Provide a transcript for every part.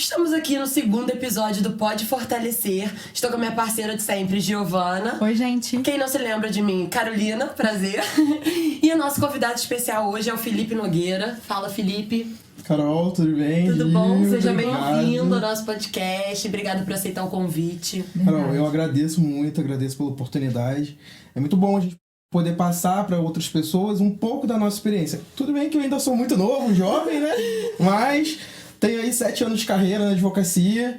Estamos aqui no segundo episódio do Pode Fortalecer. Estou com a minha parceira de sempre, Giovana. Oi, gente. Quem não se lembra de mim, Carolina, prazer. E o nosso convidado especial hoje é o Felipe Nogueira. Fala, Felipe. Carol, tudo bem? Tudo bom? Seja Obrigado. bem-vindo ao nosso podcast. Obrigado por aceitar o convite. Carol, eu agradeço muito, agradeço pela oportunidade. É muito bom a gente poder passar para outras pessoas um pouco da nossa experiência. Tudo bem que eu ainda sou muito novo, jovem, né? Mas tenho aí 7 anos de carreira na advocacia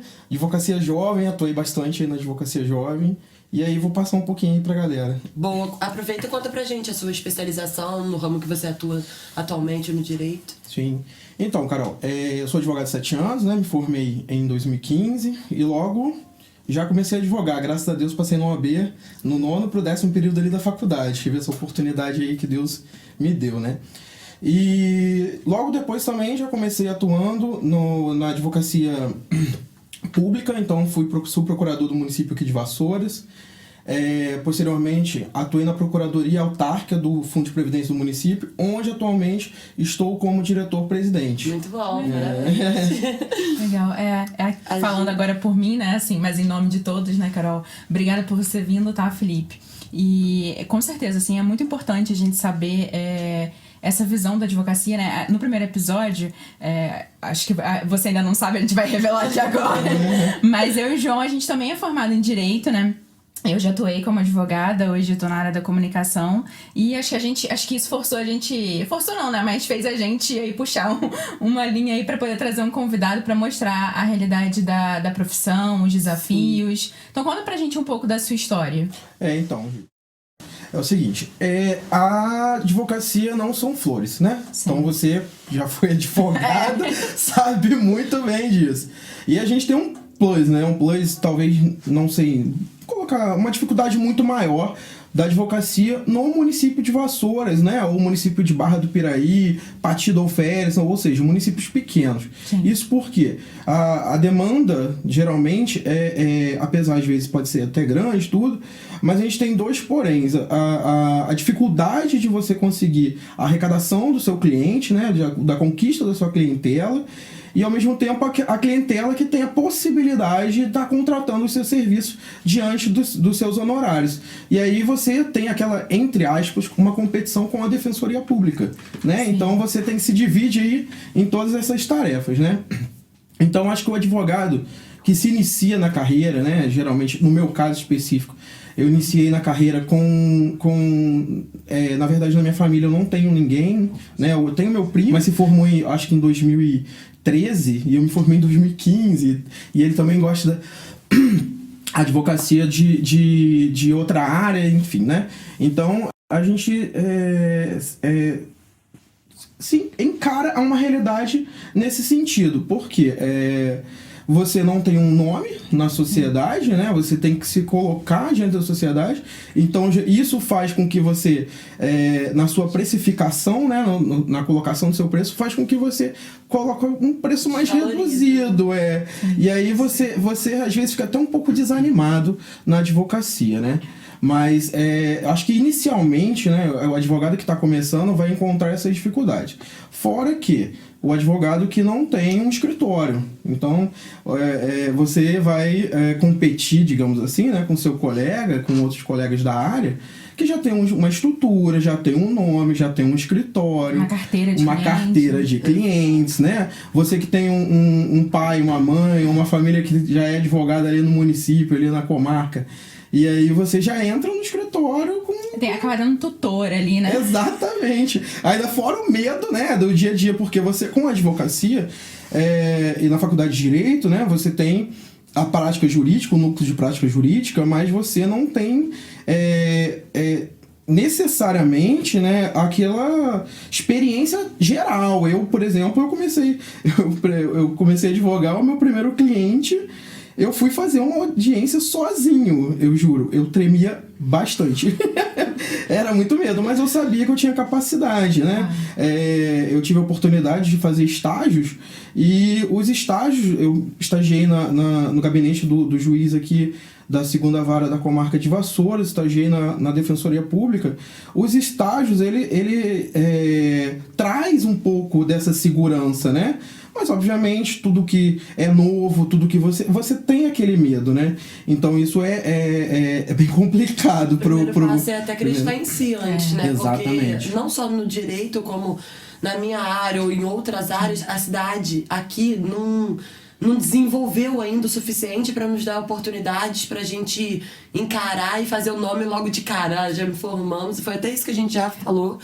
jovem, atuei bastante aí na advocacia jovem. E aí vou passar um pouquinho aí pra galera. Bom, aproveita e conta pra gente a sua especialização no ramo que você atua atualmente no direito. Sim. Então, Carol, eu sou advogado há 7 anos, né? Me formei em 2015 e logo já comecei a advogar. Graças a Deus passei no OAB no 9º pro 10º período ali da faculdade. Tive essa oportunidade aí que Deus me deu, né? E logo depois também já comecei atuando na advocacia pública, então fui subprocurador do município aqui de Vassouras. Posteriormente, atuei na Procuradoria Autárquica do Fundo de Previdência do município, onde atualmente estou como diretor-presidente. Muito bom, parabéns. Legal. Falando agora por mim, né, assim, mas em nome de todos, né, Carol? Obrigada por você vindo, tá, Felipe? E com certeza, assim, é muito importante a gente saber essa visão da advocacia, né? No primeiro episódio, acho que você ainda não sabe, a gente vai revelar aqui agora. Mas eu e o João, a gente também é formado em Direito, né? Eu já atuei como advogada, hoje eu tô na área da comunicação. E acho que isso forçou a gente... Forçou não, né? Mas fez a gente aí puxar uma linha aí pra poder trazer um convidado pra mostrar a realidade da profissão, os desafios. Sim. Então conta pra gente um pouco da sua história. Então... É o seguinte, a advocacia não são flores, né? Sim. Então você já foi advogada, sabe muito bem disso. E a gente tem um plus, né? Um plus, talvez, não sei, colocar uma dificuldade muito maior da advocacia no município de Vassouras, né? Ou município de Barra do Piraí, Pati do Alferes, ou seja, municípios pequenos. Sim. Isso porque a demanda, geralmente, apesar às vezes pode ser até grande, tudo, mas a gente tem dois poréns. A dificuldade de você conseguir a arrecadação do seu cliente, né? Da conquista da sua clientela, e ao mesmo tempo a clientela que tem a possibilidade de estar contratando o seu serviço diante dos seus honorários. E aí você tem aquela, entre aspas, uma competição com a Defensoria Pública, né? Sim. Então você tem que se divide aí em todas essas tarefas, né? Então acho que o advogado que se inicia na carreira, né? Geralmente, no meu caso específico, eu iniciei na carreira na verdade, na minha família eu não tenho ninguém, né? Eu tenho meu primo, mas se formou acho que em 2013 e eu me formei em 2015. E ele também gosta da advocacia de outra área, enfim, né? Então, a gente se encara uma realidade nesse sentido. Por quê? Você não tem um nome na sociedade, né? Você tem que se colocar diante da sociedade. Então, isso faz com que você, na sua precificação, né? Na colocação do seu preço, faz com que você coloque um preço mais reduzido. E aí você, às vezes, fica até um pouco desanimado na advocacia, né? Mas acho que inicialmente, né, o advogado que está começando vai encontrar essa dificuldade. Fora que o advogado que não tem um escritório. Então, você vai competir, digamos assim, né, com seu colega, com outros colegas da área, que já tem uma estrutura, já tem um nome, já tem um escritório, uma carteira de clientes, né? Você que tem um pai, uma mãe, uma família que já é advogada ali no município, ali na comarca. E aí você já entra no escritório com... Acaba dando tutor ali, né? Exatamente. Ainda fora o medo, né, do dia a dia, porque você, com a advocacia e na faculdade de Direito, né, você tem a prática jurídica, o núcleo de prática jurídica, mas você não tem necessariamente, né, aquela experiência geral. Eu, por exemplo, eu comecei a advogar o meu primeiro cliente. Eu fui fazer uma audiência sozinho, eu juro. Eu tremia bastante. Era muito medo, mas eu sabia que eu tinha capacidade, né? Eu tive a oportunidade de fazer estágios, e os estágios, eu estagiei no gabinete do juiz aqui da 2ª Vara da Comarca de Vassouras, estagiei na Defensoria Pública. Os estágios, ele traz um pouco dessa segurança, né? Mas, obviamente, tudo que é novo, tudo que você tem aquele medo, né? Então, isso é bem complicado pro passo é até acreditar em si antes, né? Exatamente. Porque não só no direito, como na minha área ou em outras áreas, a cidade aqui não desenvolveu ainda o suficiente para nos dar oportunidades pra gente encarar e fazer o nome logo de cara. Já me formamos, foi até isso que a gente já falou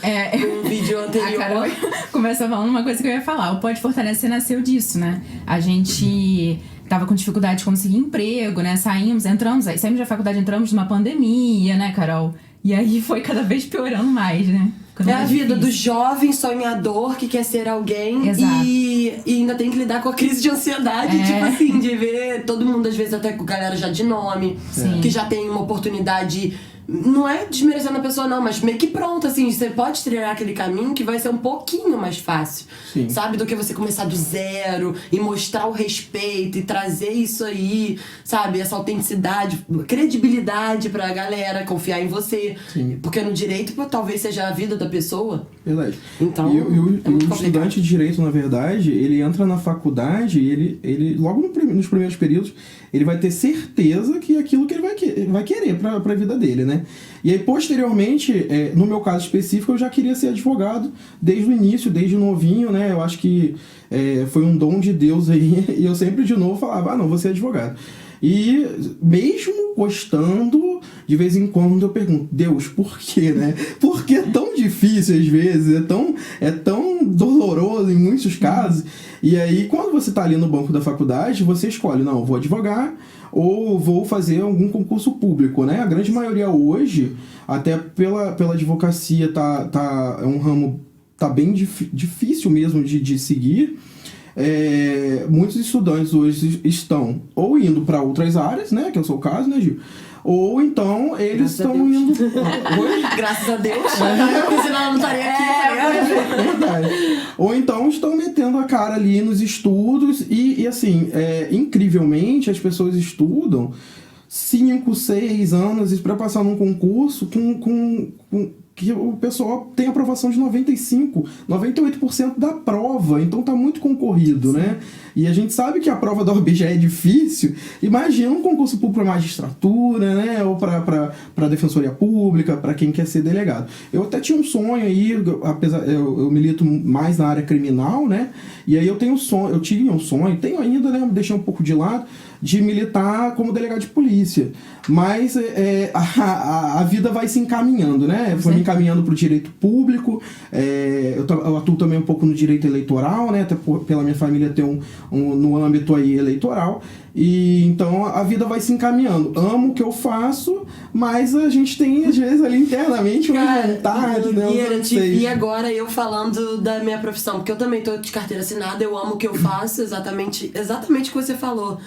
no vídeo anterior. A Carol começou falando uma coisa que eu ia falar. O Pode Fortalecer nasceu disso, né? A gente tava com dificuldade de conseguir emprego, né? Saímos da faculdade, entramos numa pandemia, né, Carol? E aí foi cada vez piorando mais, né? É a vida do jovem sonhador que quer ser alguém e ainda tem que lidar com a crise de ansiedade, tipo assim, de ver todo mundo, às vezes até com galera já de nome, que já tem uma oportunidade. Não é desmerecendo a pessoa, não, mas meio que pronto, assim, você pode trilhar aquele caminho que vai ser um pouquinho mais fácil, sabe? Do que você começar do zero e mostrar o respeito e trazer isso aí, sabe? Essa autenticidade, credibilidade pra galera confiar em você. Sim. Porque no direito, talvez seja a vida da pessoa. Verdade. Então, e o estudante de direito, na verdade, ele entra na faculdade e ele logo nos primeiros períodos, ele vai ter certeza que é aquilo que ele vai querer pra vida dele, né? E aí, posteriormente, no meu caso específico, eu já queria ser advogado desde o início, desde novinho, né? Eu acho que foi um dom de Deus aí, e eu sempre de novo falava, não, vou ser advogado. E mesmo gostando, de vez em quando eu pergunto, Deus, por quê, né? Por que é tão difícil às vezes, é tão doloroso em muitos casos. E aí, quando você tá ali no banco da faculdade, você escolhe, não, vou advogar ou vou fazer algum concurso público, né? A grande maioria hoje, até pela advocacia, é um ramo bem difícil mesmo de seguir. Muitos estudantes hoje estão ou indo para outras áreas, né? Que é o seu caso, né, Gil? Ou então eles estão indo. Graças a Deus. Porque senão eu não estaria aqui. Verdade. Ou então estão metendo a cara ali nos estudos e assim, incrivelmente, as pessoas estudam 5, 6 anos para passar num concurso que o pessoal tem aprovação de 95%, 98% da prova, então tá muito concorrido, né? E a gente sabe que a prova da OAB já é difícil, imagina um concurso público para magistratura, né? Ou para defensoria pública, para quem quer ser delegado. Eu até tinha um sonho aí, apesar eu milito mais na área criminal, né? E aí eu tinha um sonho, tenho ainda, né? Deixei um pouco de lado, de militar como delegado de polícia. Mas a vida vai se encaminhando, né? Foi me encaminhando para o direito público. Eu atuo também um pouco no direito eleitoral, né? Até pela minha família ter no âmbito aí eleitoral. E então a vida vai se encaminhando. Amo o que eu faço, mas a gente tem, às vezes, ali internamente uma vontade, né? Eu te vi agora eu falando da minha profissão, porque eu também tô de carteira assinada, eu amo o que eu faço, exatamente o que você falou.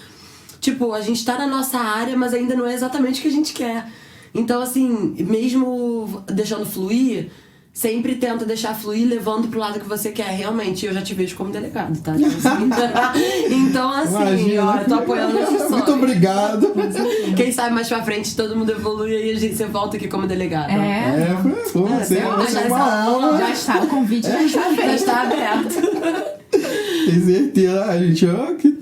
Tipo, a gente tá na nossa área, mas ainda não é exatamente o que a gente quer. Então, assim, mesmo deixando fluir, sempre tenta deixar fluir, levando pro lado que você quer. Realmente, eu já te vejo como delegado, tá? Então, assim, imagina, eu tô apoiando esse sonho. Muito obrigado. Quem sabe mais pra frente todo mundo evolui e você volta aqui como delegado. Já está, o convite já está feito. Já está aberto. Tem certeza, a gente,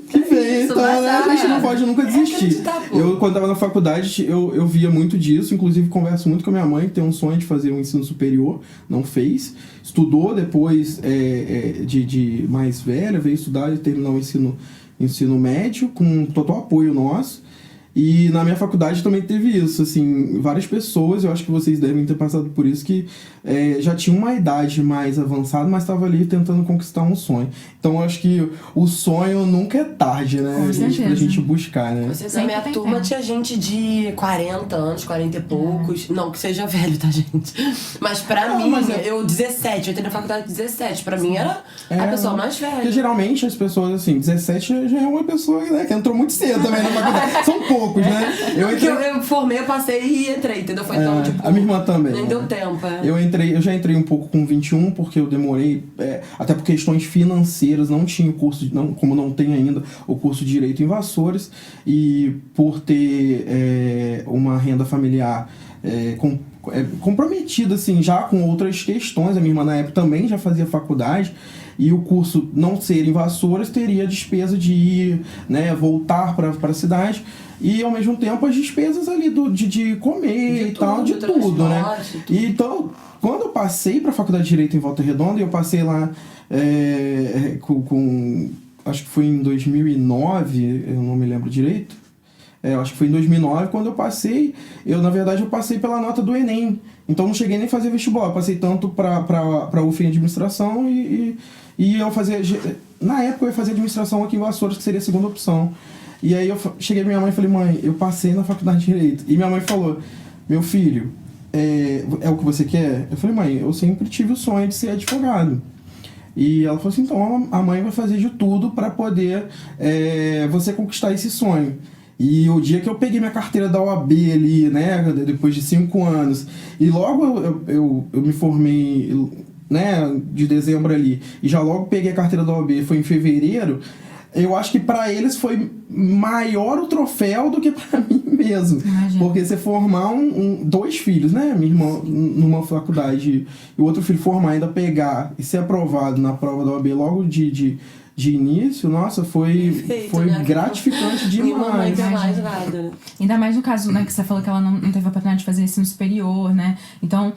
que vem, então, né? A gente não pode nunca desistir. Eu, quando tava na faculdade, eu via muito disso, inclusive converso muito com a minha mãe, que tem um sonho de fazer um ensino superior, não fez, estudou depois de mais velha, veio estudar e terminou o ensino médio, com total apoio nosso. E na minha faculdade também teve isso, assim, várias pessoas, eu acho que vocês devem ter passado por isso, que já tinham uma idade mais avançada, mas estavam ali tentando conquistar um sonho. Então eu acho que o sonho nunca é tarde, né? Pra gente buscar, né? Na minha turma tinha gente de 40 anos, 40 e poucos. Não que seja velho, tá, gente? Mas pra mim, eu 17, eu entrei na faculdade de 17. Pra mim era a pessoa mais velha. Porque geralmente as pessoas, assim, 17 já é uma pessoa, né, que entrou muito cedo também na faculdade. São poucos, né? Eu formei, eu passei e entrei, entendeu? Foi tão, tipo, a minha irmã também. Nem deu tempo, Eu já entrei um pouco com 21, porque eu demorei, até por questões financeiras, não tinha o curso, como não tem ainda o curso de Direito em Vassouras, e por ter uma renda familiar comprometida, assim, já com outras questões. A minha irmã na época também já fazia faculdade, e o curso não ser em Vassouras, teria a despesa de ir, né, voltar para a cidade. E, ao mesmo tempo, as despesas ali de comer e tal, de tudo, né? E, então, quando eu passei para a Faculdade de Direito em Volta Redonda, eu passei lá acho que foi em 2009, eu não me lembro direito. Acho que foi em 2009, quando eu passei, na verdade, eu passei pela nota do Enem. Então, não cheguei nem a fazer vestibular. Eu passei tanto para a UF em Administração e eu fazia... Na época, eu ia fazer Administração aqui em Vassouras, que seria a segunda opção. E aí, eu cheguei pra minha mãe e falei, mãe, eu passei na Faculdade de Direito. E minha mãe falou, meu filho, é o que você quer? Eu falei, mãe, eu sempre tive o sonho de ser advogado. E ela falou assim, então a mãe vai fazer de tudo para poder você conquistar esse sonho. E o dia que eu peguei minha carteira da OAB ali, né, depois de 5 anos, e logo eu me formei, né, de dezembro ali, e já logo peguei a carteira da OAB, foi em fevereiro, eu acho que para eles foi maior o troféu do que para mim mesmo. Imagina. Porque você formar 2 filhos, né? Minha irmã numa faculdade e o outro filho formar, ainda pegar e ser aprovado na prova da OAB logo de início, nossa, foi gratificante demais. Ainda mais no caso, né, que você falou que ela não teve a oportunidade de fazer ensino superior, né? Então,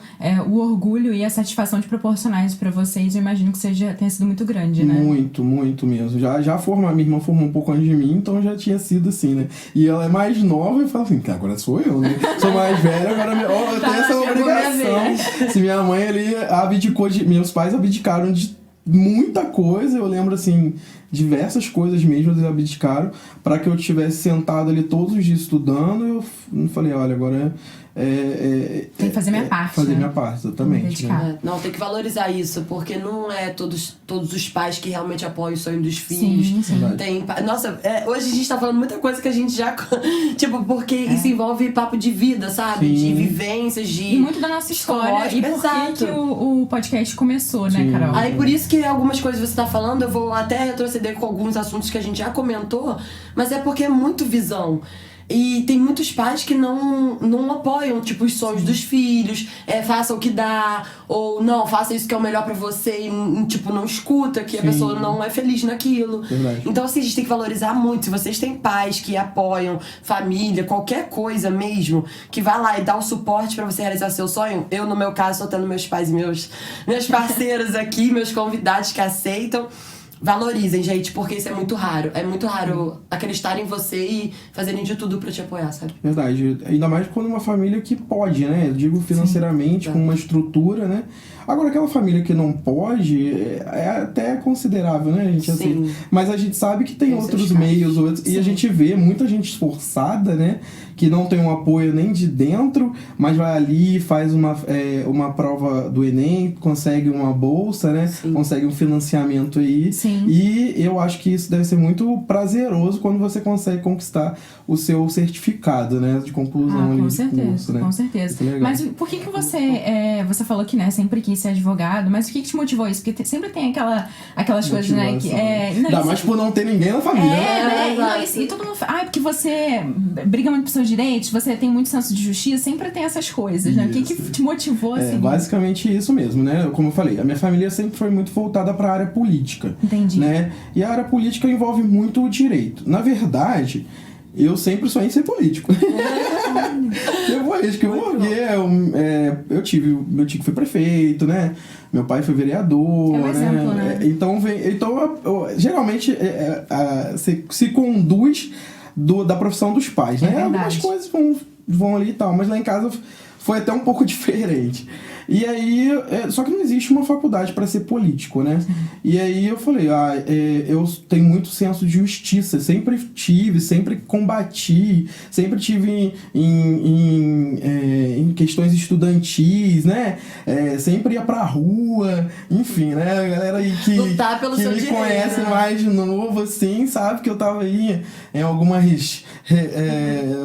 o orgulho e a satisfação de proporcionar isso pra vocês, eu imagino que tenha sido muito grande, né? Muito, muito mesmo. Já minha irmã formou um pouco antes de mim, então já tinha sido assim, né? E ela é mais nova e fala assim, cara, agora sou eu, né? Sou mais velha, agora eu tenho essa obrigação. Se minha mãe ali abdicou meus pais abdicaram de muita coisa, eu lembro assim, diversas coisas mesmo eles abdicaram para que eu estivesse sentado ali todos os dias estudando. Eu falei, olha, agora tem que fazer minha parte. Fazer minha parte, exatamente. Né? Não, tem que valorizar isso, porque não é todos os pais que realmente apoiam o sonho dos filhos. Sim. Nossa, hoje a gente tá falando muita coisa que a gente já... Tipo, porque isso envolve papo de vida, sabe? Sim. De vivências, E muito da nossa história. E por que o podcast começou, né, Carol? Aí por isso que algumas coisas você tá falando, eu vou até retroceder com alguns assuntos que a gente já comentou, mas é porque é muito visão. E tem muitos pais que não apoiam, tipo, os sonhos dos filhos, faça o que dá, ou não, faça isso que é o melhor pra você, e, tipo, não escuta que a pessoa não é feliz naquilo. Verdade. Então, assim, a gente tem que valorizar muito. Se vocês têm pais que apoiam, família, qualquer coisa mesmo, que vai lá e dá o suporte pra você realizar seu sonho, eu, no meu caso, tô tendo meus pais e meus parceiros aqui, meus convidados que aceitam. Valorizem, gente, porque isso é muito raro. É muito raro acreditar em você e fazerem de tudo pra te apoiar, sabe? Verdade. Ainda mais quando uma família que pode, né? Eu digo financeiramente, com uma estrutura, né? Agora, aquela família que não pode é até considerável, né, gente? Assim, mas a gente sabe que tem outros meios, e a gente vê muita gente esforçada, né? Que não tem um apoio nem de dentro, mas vai ali, faz uma prova do Enem, consegue uma bolsa, né? Consegue um financiamento aí. Sim. E eu acho que isso deve ser muito prazeroso quando você consegue conquistar o seu certificado, né? De conclusão ali de curso, né? Com certeza. Mas por que você falou que, né, sempre quis ser advogado, mas o que te motivou isso? Porque sempre tem aquelas coisas, né? Que, Dá mais por não ter ninguém na família, né? E todo mundo fala, porque você briga muito por seus direitos, você tem muito senso de justiça, sempre tem essas coisas, né? O que te motivou assim? Basicamente isso mesmo, né? Como eu falei, a minha família sempre foi muito voltada para a área política. Entendi. Né? E a área política envolve muito o direito. Na verdade, eu sempre sonhei em ser político. Meu tio foi prefeito, né? Meu pai foi vereador, exemplo, né? Então geralmente se conduz da profissão dos pais, né? Algumas coisas vão ali e tal, mas lá em casa foi até um pouco diferente. E aí, só que não existe uma faculdade para ser político, né? E aí eu falei, eu tenho muito senso de justiça, sempre combati, sempre tive em questões estudantis, né? Sempre ia pra rua, enfim, né? A galera aí que me conhece mais de novo, assim, sabe? Que eu tava aí em algumas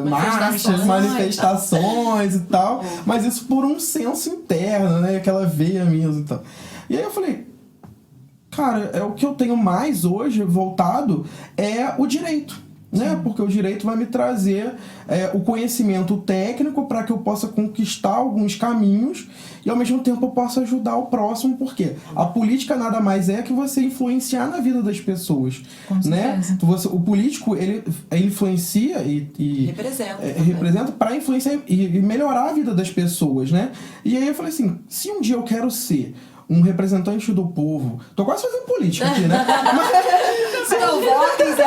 marchas, manifestações e tal, mas isso por um senso interno, né? Aquela veia mesmo e tal. E aí eu falei, cara, o que eu tenho mais hoje voltado é o direito. né? Porque o direito vai me trazer o conhecimento técnico para que eu possa conquistar alguns caminhos e, ao mesmo tempo, eu possa ajudar o próximo, porque a política nada mais é que você influenciar na vida das pessoas, né? O político, ele influencia e representa para influenciar e melhorar a vida das pessoas, né? E aí eu falei assim, se um dia eu quero ser um representante do povo... Tô quase fazendo política aqui, né? Se não vota em 000,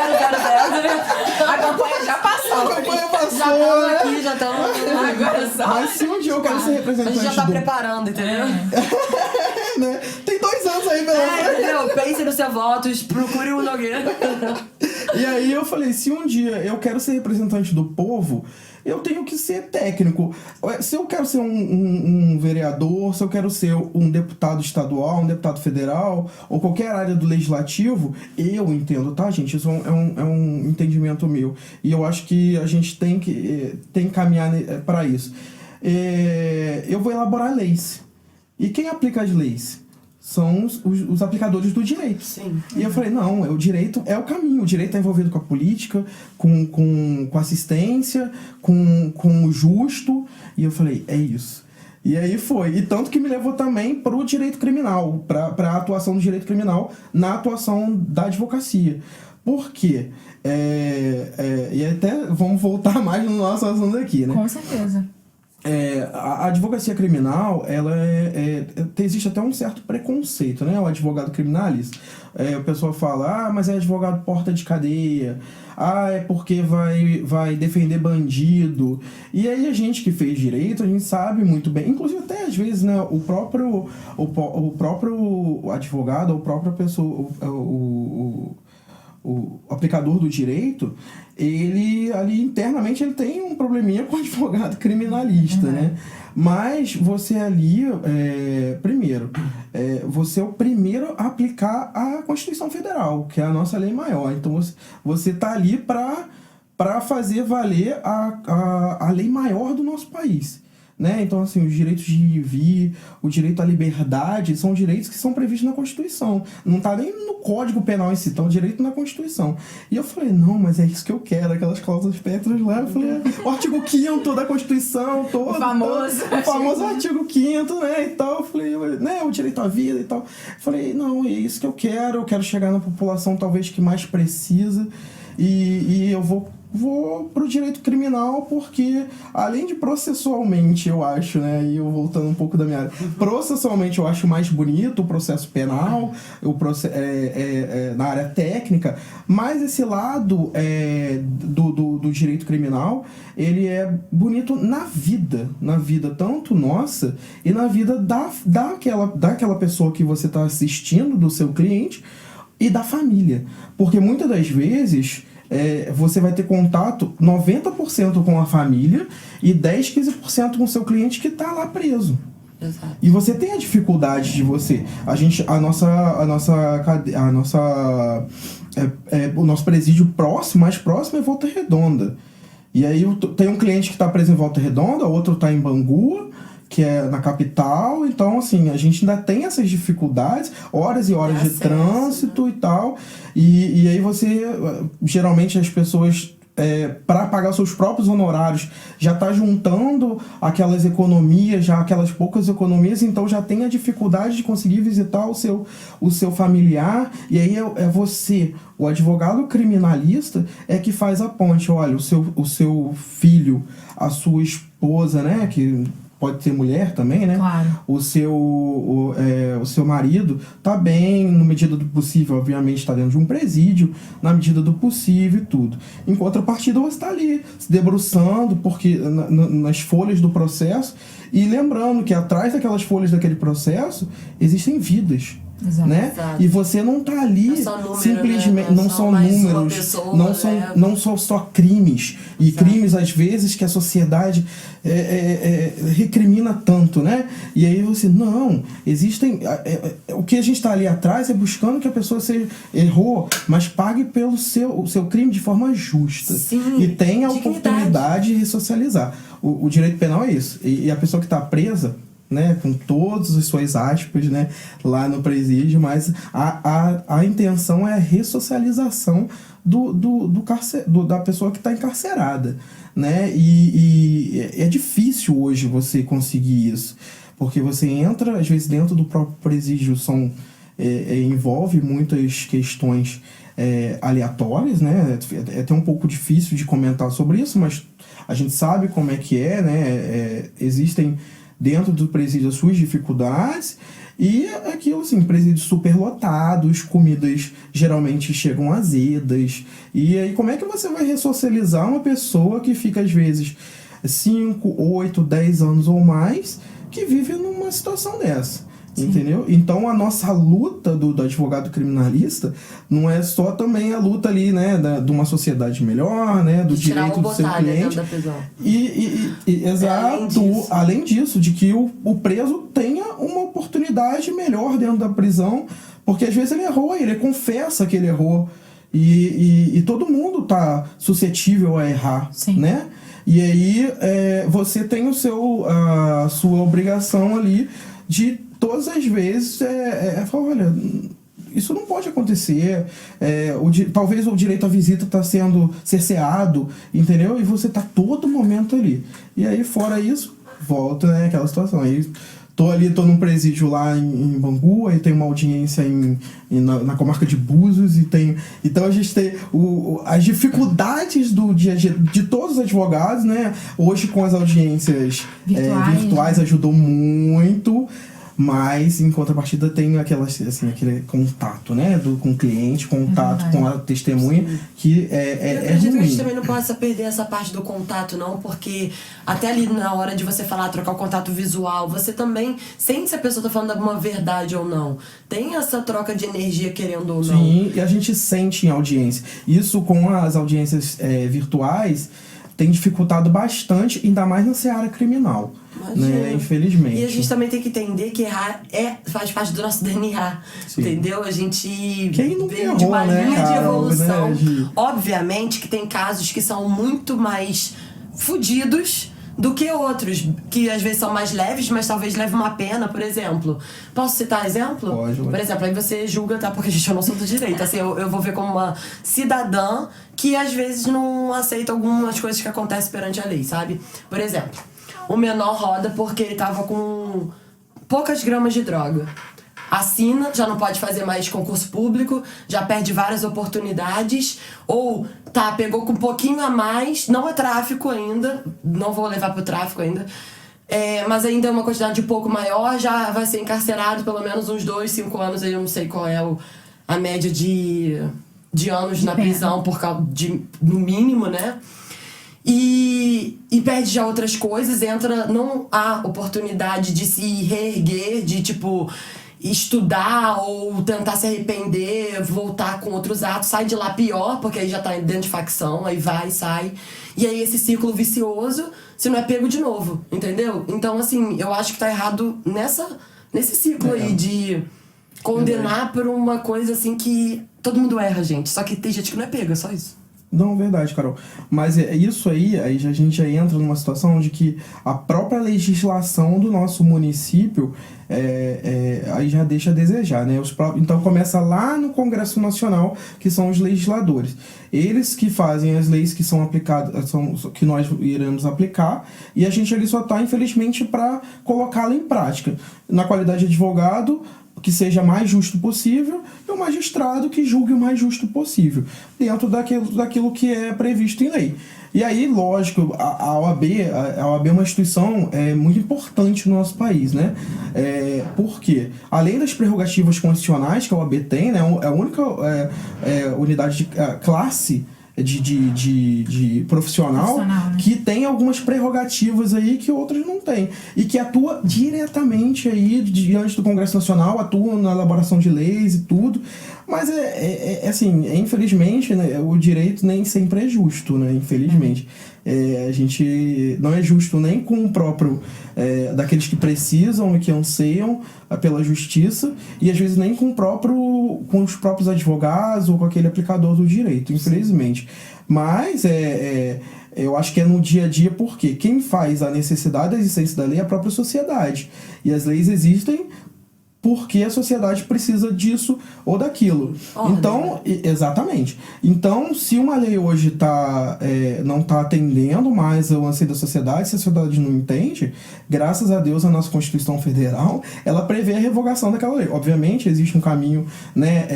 a campanha já passou. A campanha passou. Já estamos aqui, já estamos... Agora só... Mas se um dia eu quero ser representante A gente já tá preparando, entendeu? Né? Tem 2 anos aí, pelo menos. Entendeu? Pense nos seus votos, procure o Nogueira. E aí eu falei, se um dia eu quero ser representante do povo, eu tenho que ser técnico. Se eu quero ser um vereador, se eu quero ser um deputado estadual, um deputado federal, ou qualquer área do legislativo, eu entendo, tá, gente? Isso é um entendimento meu. E eu acho que a gente tem que caminhar para isso. Eu vou elaborar leis. E quem aplica as leis? São os aplicadores do direito. Sim. E eu falei, não, o direito é o caminho. O direito está envolvido com a política, com assistência, com o justo. E eu falei, é isso. E aí foi. E tanto que me levou também para o direito criminal, para a atuação do direito criminal na atuação da advocacia. Por quê? E até vamos voltar mais no nosso assunto aqui, né? Com certeza. A advocacia criminal, ela existe até um certo preconceito, né? O advogado criminalista. A pessoa fala, mas é advogado porta de cadeia, é porque vai defender bandido. E aí a gente que fez direito, a gente sabe muito bem, inclusive até às vezes, né, o próprio advogado, a própria pessoa, o aplicador do direito, ele ali internamente ele tem um probleminha com o advogado criminalista, né? Mas você ali, primeiro, você é o primeiro a aplicar a Constituição Federal, que é a nossa lei maior. Então você tá ali para fazer valer a lei maior do nosso país. Né? Então, assim, os direitos de vir, o direito à liberdade, são direitos que são previstos na Constituição. Não tá nem no Código Penal em si, tá o direito na Constituição. E eu falei, não, mas é isso que eu quero, aquelas cláusulas pétreas lá. Eu falei, o artigo 5º da Constituição, todo. O famoso artigo 5º, né, e tal. Eu falei, né, o direito à vida e tal. Eu falei, não, é isso que eu quero chegar na população talvez que mais precisa. E eu vou pro direito criminal porque, além de processualmente, eu acho, né, e eu voltando um pouco da minha área, processualmente eu acho mais bonito o processo penal, na área técnica, mas esse lado do direito criminal, ele é bonito na vida tanto nossa e na vida daquela pessoa que você está assistindo, do seu cliente e da família, porque muitas das vezes você vai ter contato 90% com a família e 10, 15% com o seu cliente que está lá preso. Exato. E você tem a dificuldade de você... o nosso presídio mais próximo é Volta Redonda. E aí tem um cliente que está preso em Volta Redonda, outro está em Bangu, que é na capital. Então, assim, a gente ainda tem essas dificuldades, horas e horas de trânsito e tal. E aí geralmente as pessoas, para pagar seus próprios honorários, já está juntando aquelas economias, aquelas poucas economias, então já tem a dificuldade de conseguir visitar o seu familiar. E aí você, o advogado criminalista, que faz a ponte. Olha, o seu filho, a sua esposa, né, que pode ser mulher também, né? Claro. O seu marido tá bem, na medida do possível, obviamente está dentro de um presídio, na medida do possível e tudo. Em contrapartida, você está ali, se debruçando porque nas folhas do processo, e lembrando que atrás daquelas folhas daquele processo existem vidas. Exato. Né? Exato. E você não tá ali simplesmente, né? não são números, pessoa, não são só crimes. E Exato. Crimes, às vezes, que a sociedade recrimina tanto, né? E aí você, não, existem... o que a gente tá ali atrás é buscando que a pessoa errou, mas pague pelo seu crime de forma justa. Sim, e tenha a dignidade. oportunidade de ressocializar. O direito penal é isso. E a pessoa que tá presa, né, com todas as suas aspas, né, lá no presídio, mas a intenção é a ressocialização da pessoa que está encarcerada, né? E é difícil hoje você conseguir isso, porque você entra, às vezes, dentro do próprio presídio, envolve muitas questões aleatórias, né? É até um pouco difícil de comentar sobre isso, mas a gente sabe como é que é, né? Existem dentro do presídio as suas dificuldades, e aquilo assim, presídios superlotados, comidas geralmente chegam azedas, e aí como é que você vai ressocializar uma pessoa que fica às vezes 5, 8, 10 anos ou mais, que vive numa situação dessa? Sim. Entendeu? Então a nossa luta do advogado criminalista não é só também a luta ali, né, de uma sociedade melhor, né, do direito do seu cliente. Da prisão. Exato. Além disso, de que o preso tenha uma oportunidade melhor dentro da prisão, porque às vezes ele errou, ele confessa que ele errou, e todo mundo tá suscetível a errar. Sim. Né? E aí você tem a sua obrigação ali de todas as vezes falar, olha, isso não pode acontecer, talvez o direito à visita está sendo cerceado, entendeu? E você está todo momento ali. E aí, fora isso, volta, né, aquela situação. Aí tô num presídio lá em Bangu, aí tem uma audiência na comarca de Búzios, então a gente tem as dificuldades do dia a dia de todos os advogados, né? Hoje com as audiências virtuais ajudou muito. Mas, em contrapartida, tem aquele contato, né? Com o cliente, contato com a testemunha, sim, que eu acredito que a gente também não possa perder essa parte do contato, não, porque até ali na hora de você falar, trocar o contato visual, você também sente se a pessoa tá falando alguma verdade ou não. Tem essa troca de energia, querendo ou não. Sim, e a gente sente em audiência. Isso com as audiências virtuais tem dificultado bastante, ainda mais na seara criminal, né? Infelizmente. E a gente também tem que entender que errar faz parte do nosso DNA, sim, entendeu? A gente veio de uma linha de evolução. Né? Obviamente que tem casos que são muito mais fodidos do que outros, que às vezes são mais leves, mas talvez leve uma pena, por exemplo. Posso citar exemplo? Pode. Por exemplo, aí você julga, tá? Porque, gente, eu não sou do direito. Assim, eu vou ver como uma cidadã que às vezes não aceita algumas coisas que acontecem perante a lei, sabe? Por exemplo, o menor roda porque ele tava com poucas gramas de droga. Assina, já não pode fazer mais concurso público, já perde várias oportunidades, ou pegou com um pouquinho a mais, não é tráfico ainda, não vou levar pro tráfico ainda, mas ainda é uma quantidade um pouco maior, já vai ser encarcerado pelo menos uns 2, 5 anos, eu não sei qual é a média de anos na prisão, por causa no mínimo, né? E perde já outras coisas, não há oportunidade de se reerguer, de tipo estudar ou tentar se arrepender, voltar com outros atos, sai de lá pior, porque aí já tá dentro de facção, aí vai, sai. E aí esse círculo vicioso, se não é pego de novo, entendeu? Então, assim, eu acho que tá errado nesse ciclo aí de condenar por uma coisa assim que todo mundo erra, gente. Só que tem gente que não é pega, só isso. Não, verdade, Carol. Mas isso aí a gente já entra numa situação de que a própria legislação do nosso município aí já deixa a desejar, né? Então começa lá no Congresso Nacional, que são os legisladores. Eles que fazem as leis que são aplicadas, que nós iremos aplicar, e a gente ali só está, infelizmente, para colocá-la em prática. Na qualidade de advogado, que seja mais justo possível, e o magistrado que julgue o mais justo possível, dentro daquilo que é previsto em lei. E aí, lógico, a OAB é uma instituição muito importante no nosso país, né? Porque, além das prerrogativas constitucionais que a OAB tem, né, é a única unidade de classe de profissional, né, que tem algumas prerrogativas aí que outros não têm, e que atua diretamente aí diante do Congresso Nacional, atua na elaboração de leis e tudo, mas assim, infelizmente, né, o direito nem sempre é justo, né, infelizmente. A gente não é justo nem com o próprio daqueles que precisam e que anseiam pela justiça, e às vezes nem com os próprios advogados ou com aquele aplicador do direito, infelizmente. Mas eu acho que é no dia a dia, porque quem faz a necessidade da existência da lei é a própria sociedade, e as leis existem porque a sociedade precisa disso ou daquilo. Ordem, então, exatamente. Então, se uma lei hoje não está atendendo mais ao anseio da sociedade, se a sociedade não entende, graças a Deus a nossa Constituição Federal, ela prevê a revogação daquela lei. Obviamente, existe um caminho, né,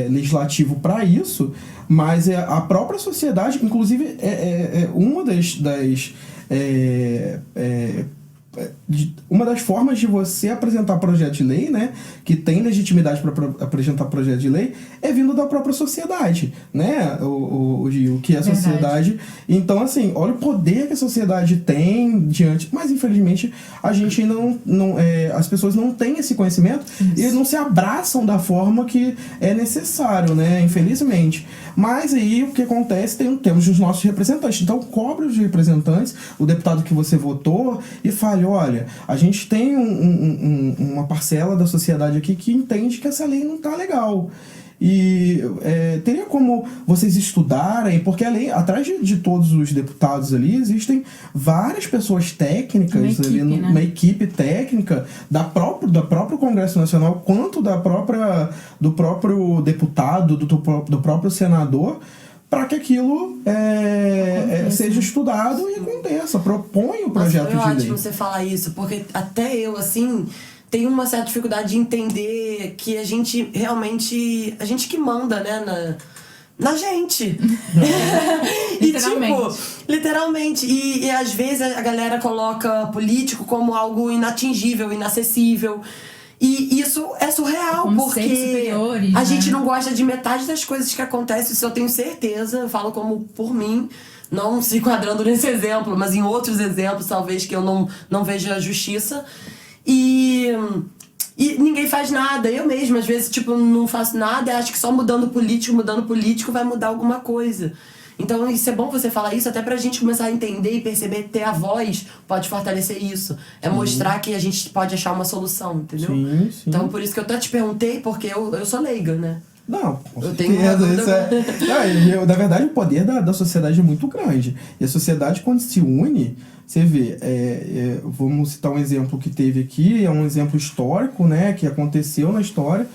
legislativo para isso, mas a própria sociedade, inclusive, uma uma das formas de você apresentar projeto de lei, né, que tem legitimidade para apresentar projeto de lei, é vindo da própria sociedade, né, o que é a sociedade. Então, assim, olha o poder que a sociedade tem diante, mas infelizmente a gente ainda as pessoas não têm esse conhecimento e não se abraçam da forma que é necessário, né, infelizmente. Mas aí o que acontece, temos os nossos representantes, então cobre os representantes, o deputado que você votou, e fale, olha, a gente tem uma parcela da sociedade aqui que entende que essa lei não tá legal. E teria como vocês estudarem, porque além, atrás de todos os deputados ali, existem várias pessoas técnicas, uma equipe técnica do próprio Congresso Nacional, quanto do próprio deputado, do próprio senador, para que aquilo seja estudado e aconteça. Propõe o projeto de lei. É ótimo você falar isso, porque até eu, assim, tenho uma certa dificuldade de entender que a gente realmente... A gente que manda, né, na gente. Literalmente. Literalmente. E às vezes a galera coloca político como algo inatingível, inacessível. E isso é surreal, porque a gente não gosta de metade das coisas que acontecem, isso eu tenho certeza, eu falo como por mim, não se enquadrando nesse exemplo, mas em outros exemplos, talvez, que eu não veja justiça. E ninguém faz nada. Eu mesma, às vezes, não faço nada e acho que só mudando político vai mudar alguma coisa. Então, isso é bom você falar isso, até pra gente começar a entender e perceber, ter a voz pode fortalecer isso. É mostrar que a gente pode achar uma solução, entendeu? Sim. Então, por isso que eu até te perguntei, porque eu sou leiga, né? Não, com certeza. Na verdade, o poder da sociedade é muito grande. E a sociedade, quando se une, você vê, vamos citar um exemplo que teve aqui, é um exemplo histórico, né, que aconteceu na história,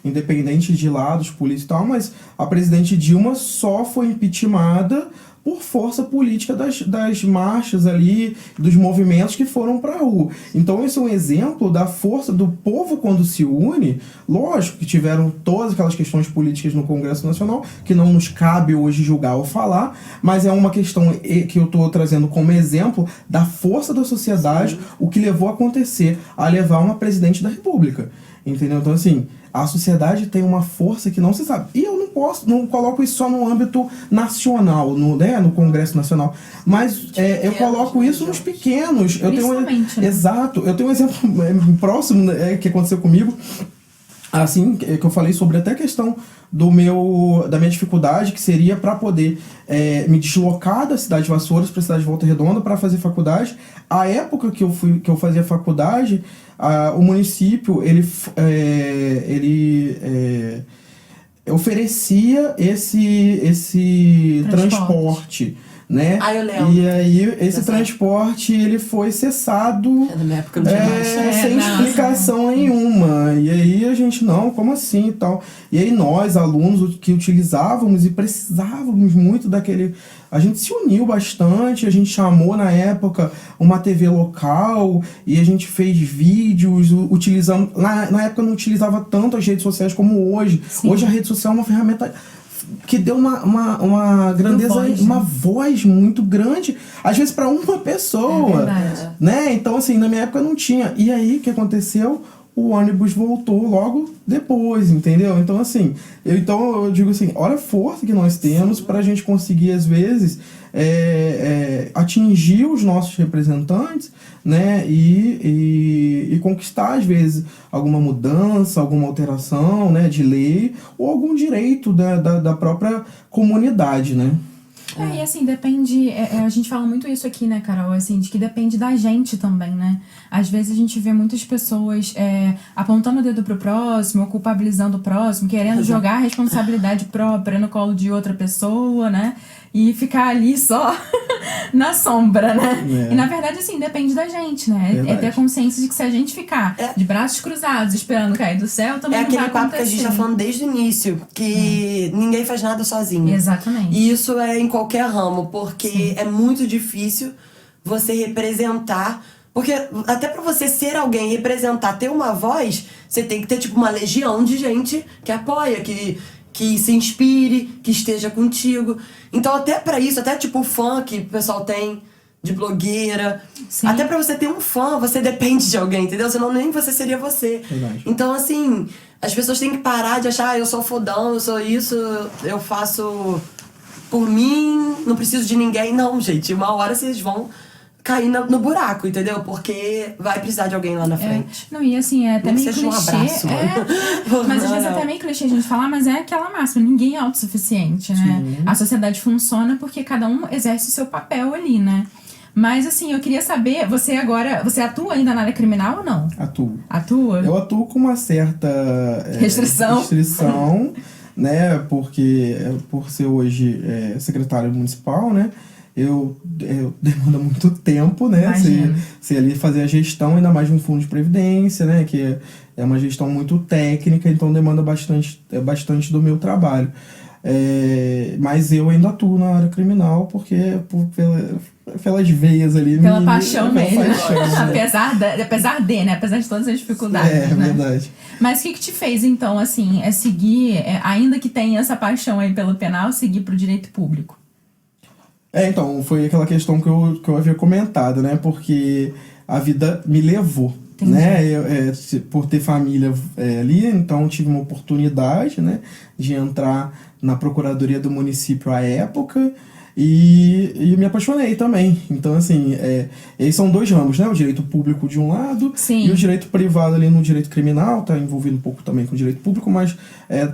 independente de lados, polícia e tal, mas a presidente Dilma só foi impeachmentada por força política das marchas ali, dos movimentos que foram para a rua. Então esse é um exemplo da força do povo quando se une. Lógico que tiveram todas aquelas questões políticas no Congresso Nacional, que não nos cabe hoje julgar ou falar, mas é uma questão que eu estou trazendo como exemplo da força da sociedade, o que levou a acontecer, a levar uma presidente da República. Entendeu? Então, assim, a sociedade tem uma força que não se sabe. E eu não coloco isso só no âmbito nacional, no Congresso Nacional, mas eu coloco isso nos pequenos. Exato. Eu tenho um exemplo próximo que aconteceu comigo, assim, que eu falei sobre até a questão da minha dificuldade, que seria para poder me deslocar da cidade de Vassouras para a cidade de Volta Redonda para fazer faculdade. A época que eu fazia faculdade, o município ele oferecia esse transporte, né? Eu lembro. E aí esse transporte ele foi cessado na minha época não tinha mais. sem explicação nenhuma. E aí a gente, como assim e tal. E aí nós, alunos que utilizávamos e precisávamos muito daquele... A gente se uniu bastante, a gente chamou na época uma TV local e a gente fez vídeos utilizando... Na época não utilizava tanto as redes sociais como hoje. Sim. Hoje a rede social é uma ferramenta que deu uma grandeza, uma voz muito grande, às vezes para uma pessoa. Né? Então, assim, na minha época não tinha. E aí, o que aconteceu? O ônibus voltou logo depois, entendeu? Então, assim, eu digo assim, olha a força que nós temos para a gente conseguir, às vezes, atingir os nossos representantes, né? E conquistar, às vezes, alguma mudança, alguma alteração, né, de lei ou algum direito da própria comunidade, né? E assim, depende, a gente fala muito isso aqui, né, Carol, assim, de que depende da gente também, né? Às vezes a gente vê muitas pessoas apontando o dedo pro próximo, ou culpabilizando o próximo, querendo jogar a responsabilidade própria no colo de outra pessoa, né? e ficar ali só na sombra, né? E na verdade, assim, depende da gente, né? Verdade. É ter a consciência de que se a gente ficar de braços cruzados esperando cair do céu, também não vai acontecer. É aquele papo que a gente tá falando desde o início, que ninguém faz nada sozinho. Exatamente. E isso é em qualquer ramo, porque é muito difícil você representar. Porque até pra você ser alguém, representar, ter uma voz, você tem que ter, tipo, uma legião de gente que apoia, que se inspire, que esteja contigo. Então, até pra isso, até tipo o fã que o pessoal tem de blogueira. Sim. Até pra você ter um fã, você depende de alguém, entendeu? Senão nem você seria você. Verdade. Então, assim, as pessoas têm que parar de achar, eu sou fodão, eu sou isso, eu faço por mim, não preciso de ninguém. Não, gente, uma hora vocês vão cair no buraco, entendeu? Porque vai precisar de alguém lá na frente. Não, e assim, é até meio clichê. Um abraço, mas às vezes é até meio clichê a gente falar, mas é aquela máxima, ninguém é autossuficiente, né? Sim. A sociedade funciona porque cada um exerce o seu papel ali, né? Mas assim, eu queria saber, você atua ainda na área criminal ou não? Atua? Eu atuo com uma certa restrição, né? Porque por ser hoje secretário municipal, né? Eu demanda muito tempo, né? Você ali fazer a gestão, ainda mais de um fundo de previdência, né? Que é uma gestão muito técnica, então demanda bastante do meu trabalho. Mas eu ainda atuo na área criminal, porque pelas veias ali... Pela paixão mesmo. Apesar de todas as dificuldades, né? Verdade. Mas o que te fez, então, assim, seguir, ainda que tenha essa paixão aí pelo penal, seguir pro direito público? Então, foi aquela questão que eu havia comentado, né? Porque a vida me levou, entendi, né? Por ter família ali, então tive uma oportunidade, né? De entrar na Procuradoria do município à época e me apaixonei também. Então, assim, eles são dois ramos, né? O direito público de um lado, sim, e o direito privado ali no direito criminal, tá envolvido um pouco também com o direito público, mas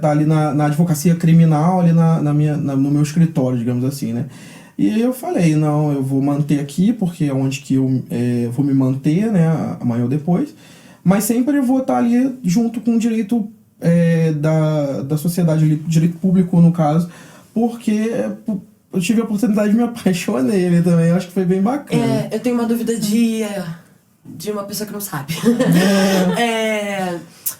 tá ali na advocacia criminal, ali no meu escritório, digamos assim, né? E eu falei, não, eu vou manter aqui, porque é onde que eu vou me manter, né, amanhã ou depois. Mas sempre eu vou estar ali junto com o direito da sociedade, ali, direito público no caso, porque eu tive a oportunidade de me apaixonar nele também, eu acho que foi bem bacana. Eu tenho uma dúvida de uma pessoa que não sabe.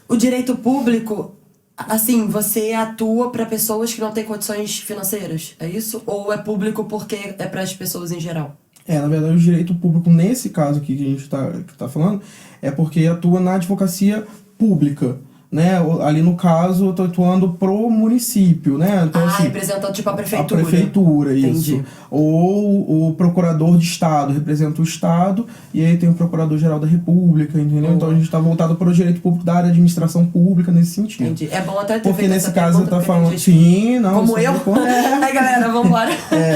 O direito público... Assim, você atua para pessoas que não têm condições financeiras, é isso? Ou é público porque é para as pessoas em geral? Na verdade, o direito público, nesse caso aqui que a gente tá falando, é porque atua na advocacia pública, né? Ali no caso, eu tô atuando pro município, né? Então, assim, representando tipo a prefeitura. A prefeitura, entendi, isso. Ou o procurador de estado representa o estado, e aí tem o procurador-geral da república, entendeu? Então a gente tá voltado para o direito público da área de administração pública nesse sentido. Entendi. É bom até ter porque feito nesse essa caso você tá falando... gente... Sim, não... Como eu? Aí galera, vambora.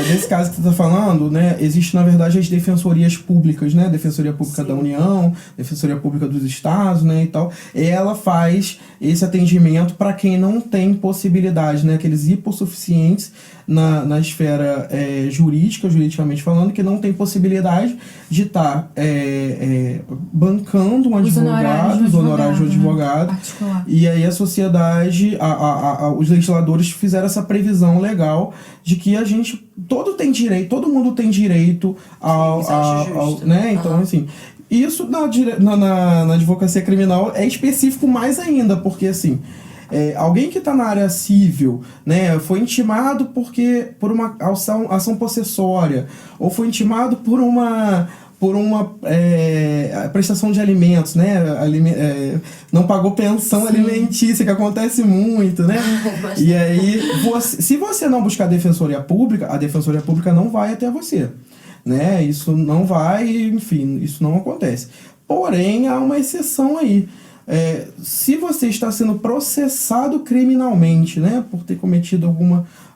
Nesse caso que você tá falando, né? Existe na verdade as defensorias públicas, né? Defensoria Pública, sim, da União, Defensoria Pública dos Estados, né? E tal. Ela faz esse atendimento para quem não tem possibilidade, né? Aqueles hipossuficientes na esfera juridicamente falando, que não tem possibilidade de estar bancando um advogado, os honorários de advogado. E aí a sociedade, os legisladores fizeram essa previsão legal de que a gente, todo mundo tem direito ao né? Então, assim... Isso na advocacia criminal é específico mais ainda, porque assim, alguém que está na área civil, né, foi intimado por uma ação possessória, ou foi intimado por uma prestação de alimentos, né, não pagou pensão, sim, alimentícia, que acontece muito, né? E aí, se você não buscar a defensoria pública não vai até você, né? Isso não vai, enfim, isso não acontece. Porém, há uma exceção aí. Se você está sendo processado criminalmente, né, por ter cometido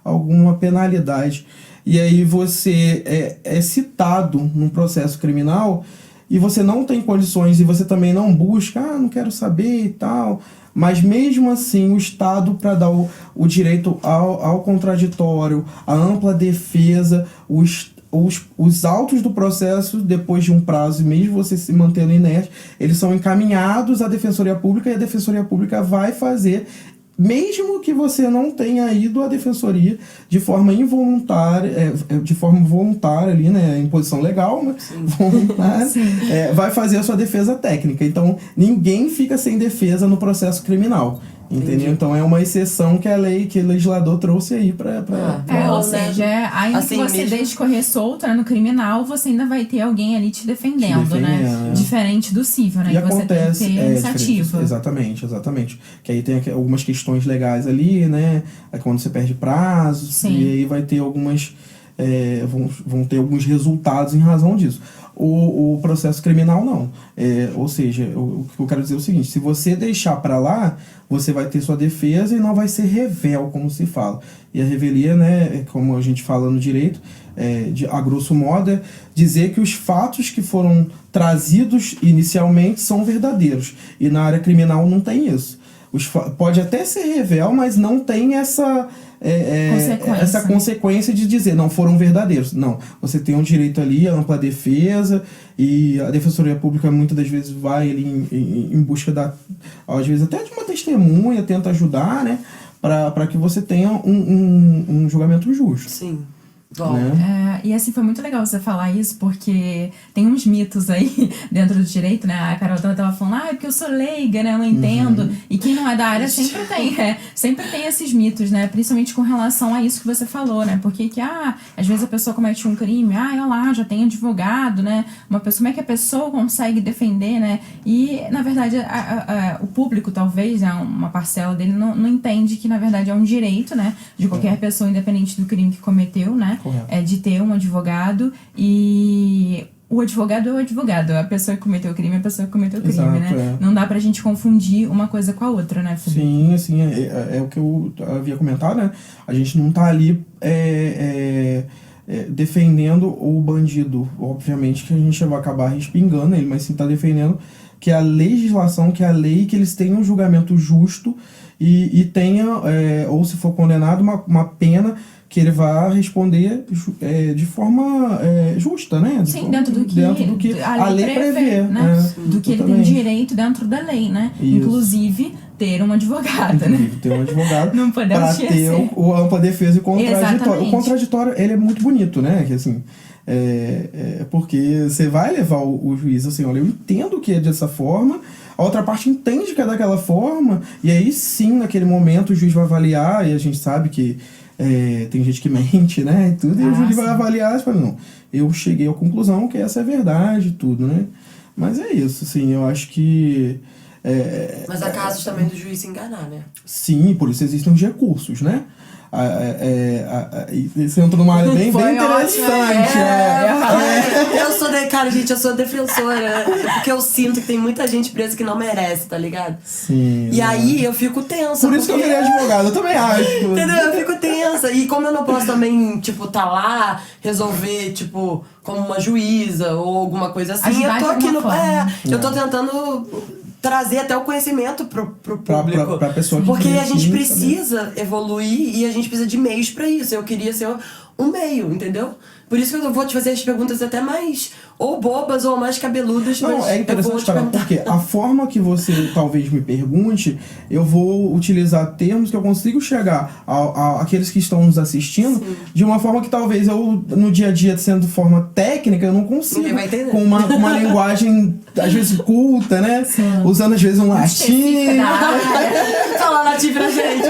alguma penalidade, e aí você é citado num processo criminal e você não tem condições e você também não busca, não quero saber e tal, mas mesmo assim o Estado, para dar o direito ao contraditório, a ampla defesa, os autos do processo, depois de um prazo, mesmo você se mantendo inerte, eles são encaminhados à Defensoria Pública, e a Defensoria Pública vai fazer mesmo que você não tenha ido à defensoria de forma voluntária ali, né, em posição legal, mas voluntária, vai fazer a sua defesa técnica. Então, ninguém fica sem defesa no processo criminal. Entendeu? Entendi. Então é uma exceção que o legislador trouxe aí pra ou seja, ainda assim, que você mesmo... deixe correr solto, né, no criminal, você ainda vai ter alguém ali te defendendo, né? Diferente do civil, né? E acontece, você tem que ter iniciativa. Exatamente. Que aí tem algumas questões legais ali, né? É quando você perde prazos, e aí vai ter algumas... vão ter alguns resultados em razão disso. O processo criminal não. Ou seja, o que eu quero dizer é o seguinte: se você deixar pra lá, você vai ter sua defesa e não vai ser revel, como se fala. E a revelia, né, como a gente fala no direito, a grosso modo, é dizer que os fatos que foram trazidos inicialmente são verdadeiros. E na área criminal não tem isso. Pode até ser revel, mas não tem essa consequência de dizer, não, foram verdadeiros. Não, você tem um direito ali, a ampla defesa, e a Defensoria Pública muitas das vezes vai ali em busca às vezes até de uma testemunha, tenta ajudar, né, para que você tenha um julgamento justo. Sim. Né? E assim, foi muito legal você falar isso, porque tem uns mitos aí dentro do direito, né? A Carol tava falando, porque eu sou leiga, né? Eu não entendo. E quem não é da área sempre tem esses mitos, né? Principalmente com relação a isso que você falou, né? Porque às vezes a pessoa comete um crime, olha lá, já tem advogado, né? Como é que a pessoa consegue defender, né? E, na verdade, o público, talvez, uma parcela dele não entende que, na verdade, é um direito, né? De qualquer pessoa, independente do crime que cometeu, né? De ter um advogado, e o advogado é o advogado, a pessoa que cometeu o crime é a pessoa que cometeu o crime. Exato, né? Não dá pra gente confundir uma coisa com a outra, né, Felipe? Sim, é o que eu havia comentado, né? A gente não tá ali defendendo o bandido, obviamente que a gente vai acabar respingando ele, mas sim tá defendendo que a legislação, que a lei, que eles tenham um julgamento justo e tenha, ou se for condenado, uma pena que ele vai responder de forma justa, né? Sim, dentro do que a lei prevê, né? Do que ele tem direito dentro da lei, né? Isso. Inclusive, ter um advogado, né? Ter um advogado não podemos para ter o ampla defesa e o contraditório. Exatamente. O contraditório, ele é muito bonito, né? Que assim, porque você vai levar o juiz assim, olha, eu entendo que é dessa forma, a outra parte entende que é daquela forma, e aí sim, naquele momento, o juiz vai avaliar, e a gente sabe que tem gente que mente, né, e tudo, e o juiz vai avaliar e fala, não, eu cheguei à conclusão que essa é a verdade e tudo, né. Mas é isso, assim, eu acho que... Mas há casos também do juiz se enganar, né? Sim, por isso existem os recursos, né. Você entrou numa área bem interessante. Eu sou defensora, porque eu sinto que tem muita gente presa que não merece, tá ligado? Sim. E aí eu fico tensa. Por isso que eu virei advogado, eu também acho. Entendeu? Eu fico tensa. E como eu não posso também, tá lá, resolver, como uma juíza ou alguma coisa assim, eu tô aqui eu tô tentando trazer até o conhecimento pro público. Pra pessoa que porque a gente precisa evoluir e a gente precisa de meios pra isso. Eu queria ser um meio, entendeu? Por isso que eu vou te fazer as perguntas até mais ou bobas ou mais cabeludas. Não, mas é interessante falar, porque a forma que você talvez me pergunte, eu vou utilizar termos que eu consigo chegar àqueles que estão nos assistindo. Sim. De uma forma que talvez eu, no dia a dia, sendo de forma técnica, eu não consigo. Com uma linguagem, às vezes, culta, né? Sim. Usando, às vezes, um latim. Fala latim pra gente.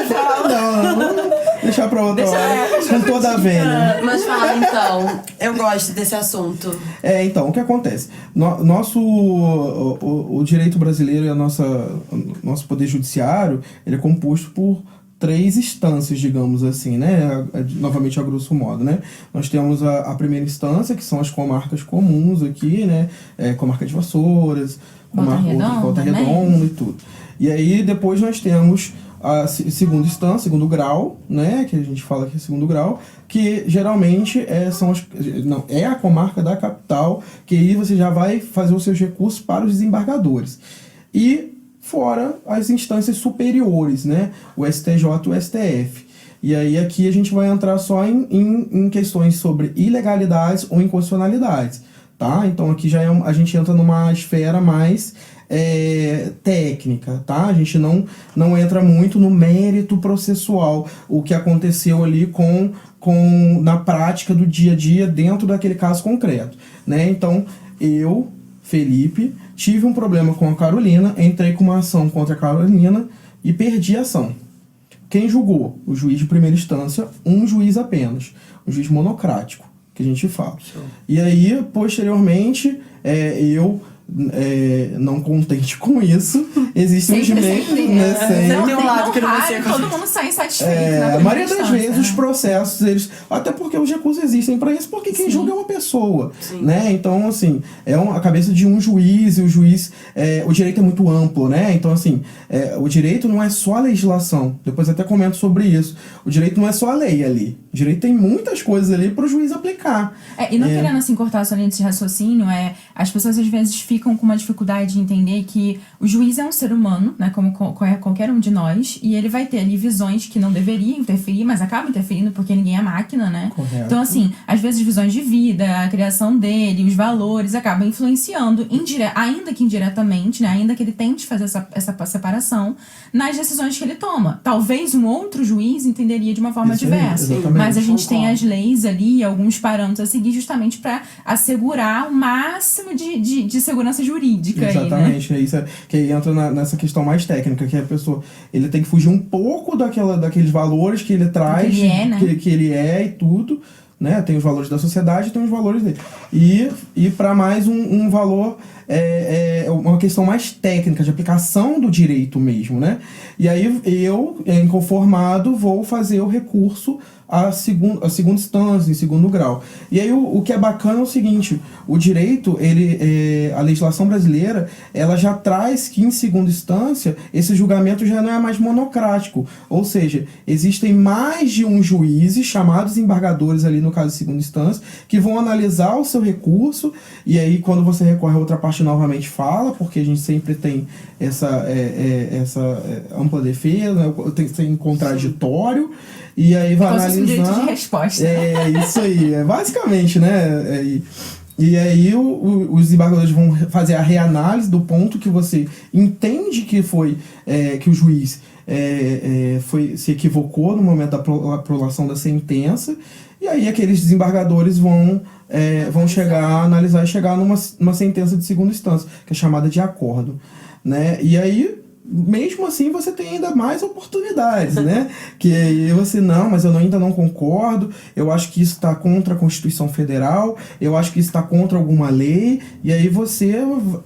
Não. Deixar pra outra hora. Com toda a vênia. Mas fala, então. Eu gosto desse assunto. Então, o que acontece? O direito brasileiro e nosso poder judiciário, ele é composto por 3 instâncias, digamos assim, né? Novamente, a grosso modo, né? Nós temos a primeira instância, que são as comarcas comuns aqui, né? Comarca de Vassouras, Volta Redonda e tudo. E aí, depois nós temos a segunda instância, segundo grau, né, que a gente fala que é segundo grau, que geralmente é a comarca da capital, que aí você já vai fazer os seus recursos para os desembargadores. E fora as instâncias superiores, né, o STJ e o STF. E aí aqui a gente vai entrar só em questões sobre ilegalidades ou inconstitucionalidades. tá? Então aqui já a gente entra numa esfera mais técnica, tá? A gente não entra muito no mérito processual, o que aconteceu ali na prática do dia a dia dentro daquele caso concreto, né? Então, eu, Felipe, tive um problema com a Carolina, entrei com uma ação contra a Carolina e perdi a ação. Quem julgou? O juiz de primeira instância, um juiz apenas, um juiz monocrático, que a gente fala. E aí, posteriormente, eu... não contente com isso, existem os meios, né? Não tem um lado que não ser todo mundo sai insatisfeito. A maioria das vezes os processos, eles, até porque os recursos existem para isso, porque quem julga é uma pessoa, né? Então, assim, a cabeça de um juiz, e o juiz, o direito é muito amplo, né? Então, assim, o direito não é só a legislação, depois até comento sobre isso. O direito não é só a lei ali, o direito tem muitas coisas ali para o juiz aplicar. E não querendo, assim, cortar a sua linha de raciocínio, as pessoas às vezes ficam com uma dificuldade de entender que o juiz é um ser humano, né, como qualquer um de nós, e ele vai ter ali visões que não deveria interferir, mas acaba interferindo porque ninguém é máquina, né? Correto. Então, assim, às vezes visões de vida, a criação dele, os valores, acabam influenciando, ainda que indiretamente, né, ainda que ele tente fazer essa separação, nas decisões que ele toma. Talvez um outro juiz entenderia de uma forma diversa, mas a gente tem as leis ali, alguns parâmetros a seguir justamente para assegurar o máximo de segurança jurídica. Exatamente, aí, né? Isso que aí entra nessa questão mais técnica, que a pessoa, ele tem que fugir um pouco daqueles valores que ele traz, que ele é, né? que ele é e tudo, né? Tem os valores da sociedade e tem os valores dele. E para mais um valor, uma questão mais técnica, de aplicação do direito mesmo, né? E aí eu, inconformado, vou fazer o recurso a segunda instância, em segundo grau. E aí o que é bacana é o seguinte, o direito, a legislação brasileira, ela já traz que em segunda instância, esse julgamento já não é mais monocrático, ou seja, existem mais de um juízes, chamados embargadores ali no caso de segunda instância, que vão analisar o seu recurso, e aí quando você recorre a outra parte novamente fala, porque a gente sempre tem essa ampla defesa, né? Tem contraditório, e aí vai analisar... direito de resposta. Isso aí, basicamente, né? E aí os embargadores vão fazer a reanálise do ponto que você entende que foi que o juiz se equivocou no momento da prolação da sentença, e aí aqueles desembargadores vão analisar e chegar numa sentença de segunda instância, que é chamada de acordo, né? E aí, mesmo assim, você tem ainda mais oportunidades, né? Que aí você, mas eu ainda não concordo, eu acho que isso está contra a Constituição Federal, eu acho que isso está contra alguma lei, e aí você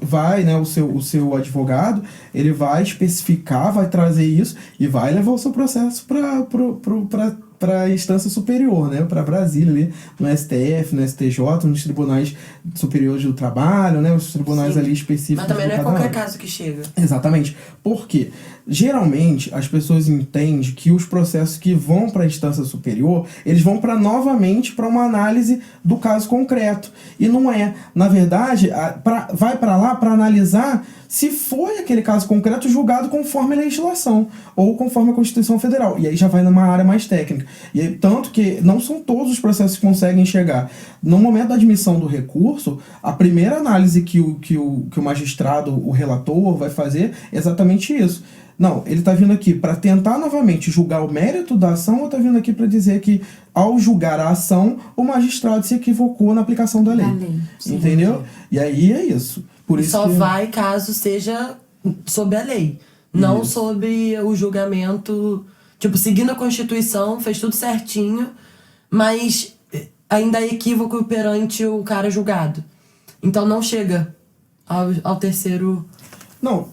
vai, né, o seu advogado, ele vai especificar, vai trazer isso, e vai levar o seu processo para a instância superior, né? Para Brasília, ali, no STF, no STJ, nos tribunais superiores do trabalho, né? Os tribunais ali específicos. Mas também não é qualquer caso que chega. Exatamente. Por quê? Geralmente, as pessoas entendem que os processos que vão para a instância superior, eles vão novamente para uma análise do caso concreto. E não é. Na verdade, vai para lá para analisar se foi aquele caso concreto julgado conforme a legislação ou conforme a Constituição Federal. E aí já vai numa área mais técnica. E aí, tanto que não são todos os processos que conseguem chegar. No momento da admissão do recurso, a primeira análise que o magistrado, o relator, vai fazer é exatamente isso. Não, ele está vindo aqui para tentar novamente julgar o mérito da ação, ou está vindo aqui para dizer que, ao julgar a ação, o magistrado se equivocou na aplicação da lei. Entendeu? Sim. E aí é isso. Por isso só vai caso seja sob a lei, não sob o julgamento. Tipo, seguindo a Constituição, fez tudo certinho, mas ainda há equívoco perante o cara julgado. Então não chega ao terceiro... Não,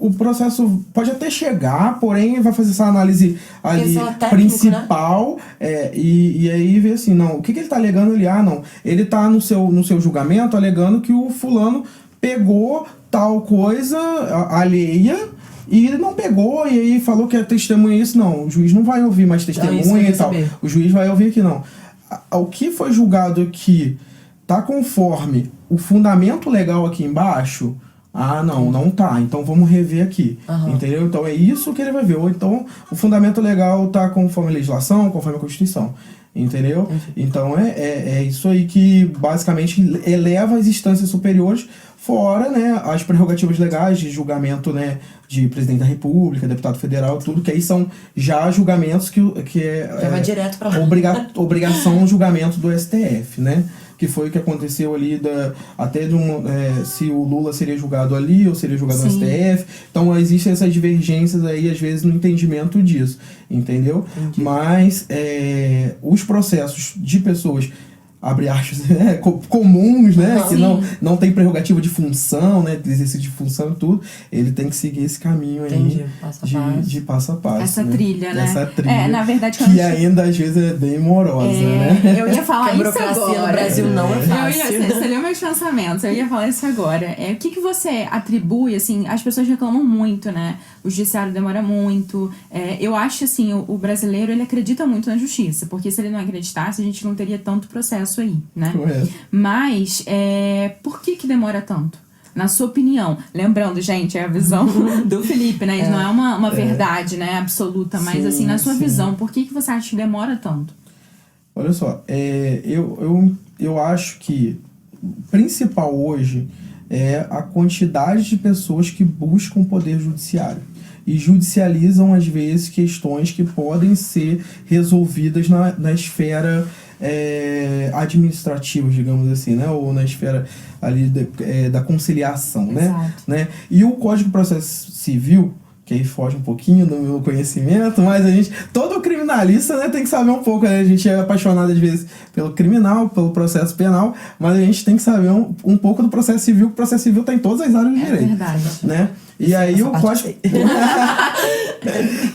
o processo pode até chegar, porém vai fazer essa análise ali principal, né? E aí ver assim, não, o que ele está alegando ali? Não, ele está no seu julgamento alegando que o fulano pegou tal coisa alheia e ele não pegou, e aí falou que é testemunha isso. Não, o juiz não vai ouvir mais testemunha e tal. O juiz vai ouvir que não. O que foi julgado aqui tá conforme o fundamento legal aqui embaixo... não tá. Então vamos rever aqui. Entendeu? Então é isso que ele vai ver. Ou então o fundamento legal tá conforme a legislação, conforme a Constituição. entendeu? Então é isso aí que basicamente eleva as instâncias superiores, fora, né, as prerrogativas legais de julgamento, né, de presidente da República, deputado federal, tudo, que aí são já julgamentos que já vai direto pra lá. Obrigação julgamento do STF, né? Que foi o que aconteceu ali se o Lula seria julgado ali ou seria julgado no STF. Então existem essas divergências aí, às vezes, no entendimento disso, entendeu? Entendi. Mas os processos de pessoas, abre aspas, comuns, né? Que não tem prerrogativa de função, né? De exercício de função e tudo. Ele tem que seguir esse caminho aí de passo a passo. Essa trilha, né? Essa trilha. Na verdade, que ainda às vezes é bem morosa, né? Eu ia falar isso agora. No Brasil não é fácil. Você leu meus pensamentos. Eu ia falar isso agora. O que você atribui, assim, as pessoas reclamam muito, né? O judiciário demora muito. Eu acho, assim, o brasileiro, ele acredita muito na justiça. Porque se ele não acreditasse, a gente não teria tanto processo aí, né? Mas por que demora tanto? Na sua opinião, lembrando, gente, é a visão do Felipe, né? Isso não é uma verdade, né, absoluta, mas assim, na sua visão, por que você acha que demora tanto? Olha só, eu acho que o principal hoje é a quantidade de pessoas que buscam o poder judiciário e judicializam, às vezes, questões que podem ser resolvidas na esfera administrativa, digamos assim, né? Ou na esfera ali da conciliação, né? E o Código de Processo Civil, que aí foge um pouquinho do meu conhecimento, mas todo criminalista, né, tem que saber um pouco, né? A gente é apaixonado às vezes pelo criminal, pelo processo penal, mas a gente tem que saber um pouco do processo civil, que o processo civil tem todas as áreas de direito. É verdade. Né? E aí o Código...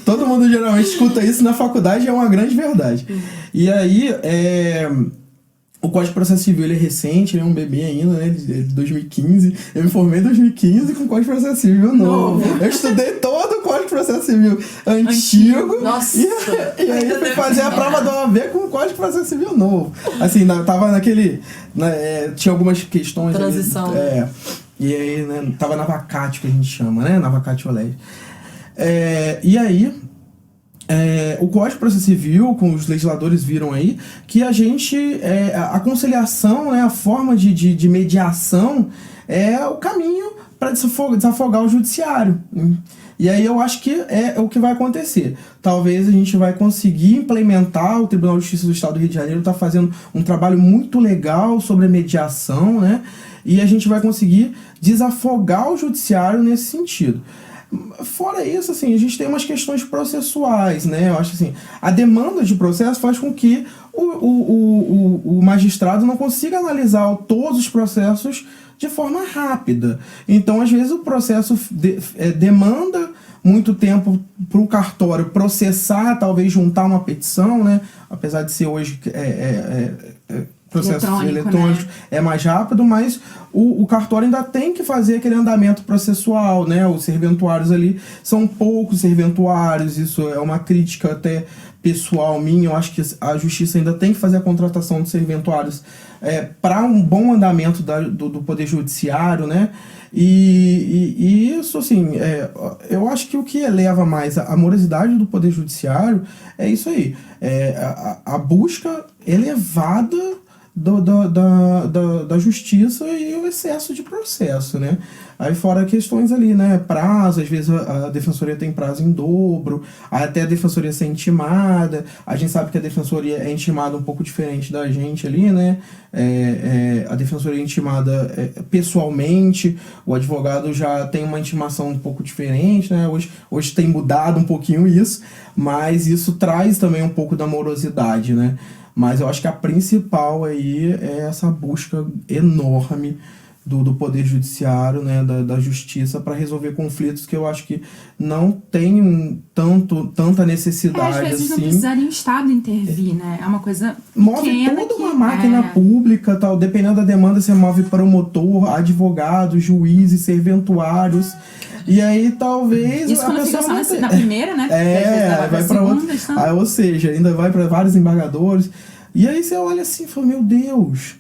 Todo mundo geralmente escuta isso na faculdade, é uma grande verdade. E aí, o Código de Processo Civil, ele é recente, ele é um bebê ainda, né, de 2015. Eu me formei em 2015 com o Código de Processo Civil novo. Eu estudei todo o Código de Processo Civil antigo. Nossa! E aí eu fui fazer a prova da OAB com o Código de Processo Civil novo. Assim, tava naquele... tinha algumas questões... Transição. Ali, e aí, né, tava na vacatio, que a gente chama, né? Na vacatio legis. E aí... o Código de Processo Civil, com os legisladores viram aí, que a conciliação, né, a forma de mediação é o caminho para desafogar o judiciário. E aí eu acho que é o que vai acontecer. Talvez a gente vai conseguir implementar, o Tribunal de Justiça do Estado do Rio de Janeiro está fazendo um trabalho muito legal sobre a mediação, né? E a gente vai conseguir desafogar o judiciário nesse sentido. Fora isso, assim, a gente tem umas questões processuais, né? Eu acho assim, a demanda de processo faz com que o magistrado não consiga analisar todos os processos de forma rápida. Então, às vezes, o processo demanda muito tempo para o cartório processar, talvez juntar uma petição, né? Apesar de ser hoje processo eletrônico, né? É mais rápido, mas o cartório ainda tem que fazer aquele andamento processual, né? Os serventuários ali são poucos serventuários, isso é uma crítica até pessoal minha. Eu acho que a justiça ainda tem que fazer a contratação de serventuários para um bom andamento do poder judiciário, né? E isso, assim, eu acho que o que eleva mais a morosidade do poder judiciário é isso aí, a busca elevada da justiça e o excesso de processo, né? Aí fora questões ali, né? Prazo, às vezes a defensoria tem prazo em dobro, até a defensoria ser intimada. A gente sabe que a defensoria é intimada um pouco diferente da gente ali, né? A defensoria é intimada pessoalmente, o advogado já tem uma intimação um pouco diferente, né? Hoje tem mudado um pouquinho isso, mas isso traz também um pouco da morosidade, né? Mas eu acho que a principal aí é essa busca enorme do poder judiciário, né, da justiça, para resolver conflitos que eu acho que não tem tanta necessidade. Às vezes assim. Não precisaria o Estado intervir, né? É uma coisa move toda uma máquina pública, tal. Dependendo da demanda, você move promotor, advogado, juízes, serventuários. E aí talvez isso quando fica só na primeira, né? Vai para outra. Então. Ou seja, ainda vai para vários embargadores. E aí você olha assim e fala, meu Deus,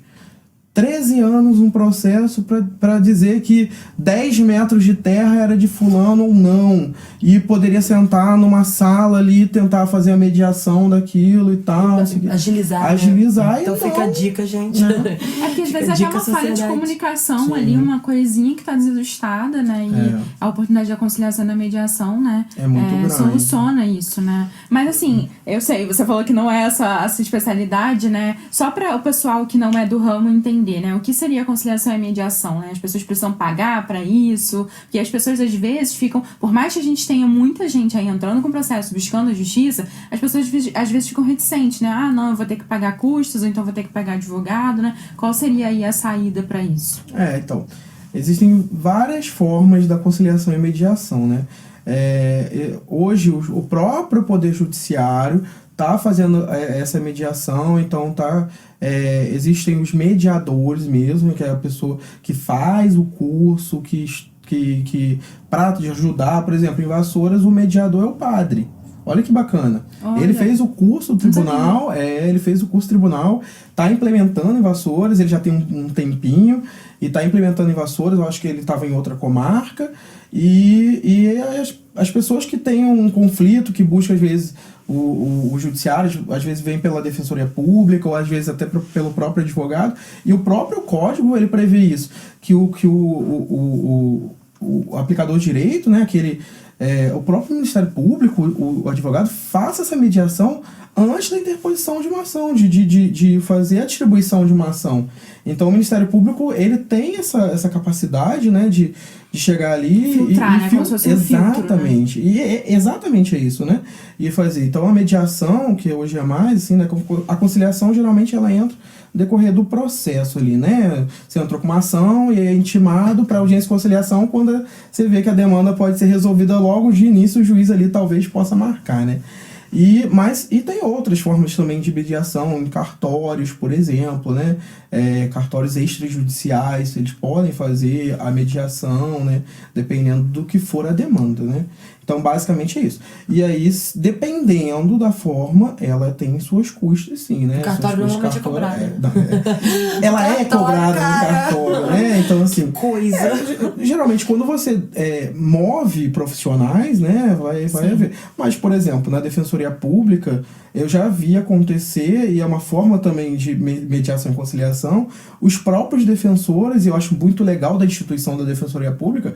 13 anos um processo para dizer que 10 metros de terra era de fulano ou não. E poderia sentar numa sala ali e tentar fazer a mediação daquilo e tal. Agilizar. Agilizar. Né? Então fica a dica, gente. É porque às vezes é uma falha de comunicação ali, uma coisinha que tá desajustada, né? E a oportunidade de conciliação da mediação, né? É muito grande. Soluciona isso, né? Mas assim, eu sei, você falou que não é essa especialidade, né? Só para o pessoal que não é do ramo entender, né? O que seria conciliação e mediação, né? As pessoas precisam pagar para isso, porque as pessoas às vezes ficam, por mais que a gente tenha muita gente aí entrando com o processo, buscando a justiça, as pessoas às vezes ficam reticentes, né? Ah, não, eu vou ter que pagar custos, ou então vou ter que pagar advogado, né? Qual seria aí a saída para isso? Então, existem várias formas da conciliação e mediação, né? Hoje, o próprio Poder Judiciário está fazendo essa mediação, então existem os mediadores mesmo, que é a pessoa que faz o curso, que para ajudar, por exemplo, em Vassouras, o mediador é o padre. Olha que bacana. Olha. Ele fez o curso do tribunal, tá implementando em Vassouras, ele já tem um tempinho, e tá implementando em Vassouras, eu acho que ele estava em outra comarca, e as pessoas que têm um conflito, que buscam às vezes o judiciário, às vezes vem pela Defensoria Pública, ou às vezes até pelo próprio advogado, e o próprio código ele prevê isso, que o aplicador de direito, né, o próprio Ministério Público, o advogado, faça essa mediação antes da interposição de uma ação, de fazer a distribuição de uma ação. Então, o Ministério Público, ele tem essa capacidade, né, de chegar ali filtrar, né, como se fosse um exatamente. Filtro, né? E exatamente isso, né? E fazer. Então, a mediação, que hoje é mais, assim, né, a conciliação, geralmente, ela entra no decorrer do processo ali, né? Você entrou com uma ação e é intimado para audiência e conciliação quando você vê que a demanda pode ser resolvida logo de início, o juiz ali talvez possa marcar, né? E tem outras formas também de mediação, em cartórios, por exemplo, né? Cartórios extrajudiciais, eles podem fazer a mediação, né? Dependendo do que for a demanda, né? Então, basicamente é isso. E aí, dependendo da forma, ela tem suas custas, sim, né? O cartório normalmente é cobrado. Ela é cobrada no cartório, né? Então, assim... Que coisa! Geralmente, quando você move profissionais, né? Vai haver. Mas, por exemplo, na Defensoria Pública, eu já vi acontecer, e é uma forma também de mediação e conciliação, os próprios defensores, e eu acho muito legal da instituição da Defensoria Pública,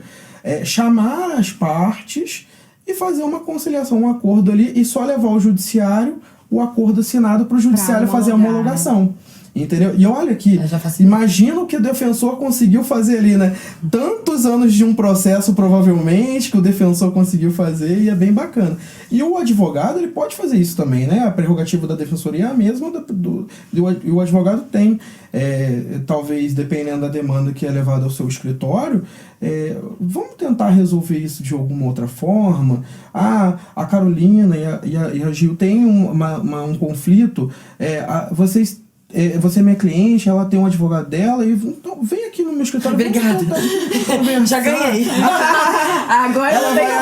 chamar as partes e fazer uma conciliação, um acordo ali, e só levar ao judiciário o acordo assinado para o judiciário fazer a homologação. Né? Entendeu? E olha aqui, imagina o que o defensor conseguiu fazer ali, né? Tantos anos de um processo, provavelmente, que o defensor conseguiu fazer, e é bem bacana. E o advogado, ele pode fazer isso também, né? A prerrogativa da defensoria é a mesma, e o advogado tem, talvez, dependendo da demanda que é levada ao seu escritório, vamos tentar resolver isso de alguma outra forma. A Carolina e a Gil têm um conflito, você é minha cliente, ela tem um advogado dela, e então vem aqui no meu escritório. Obrigada. Já ganhei. Agora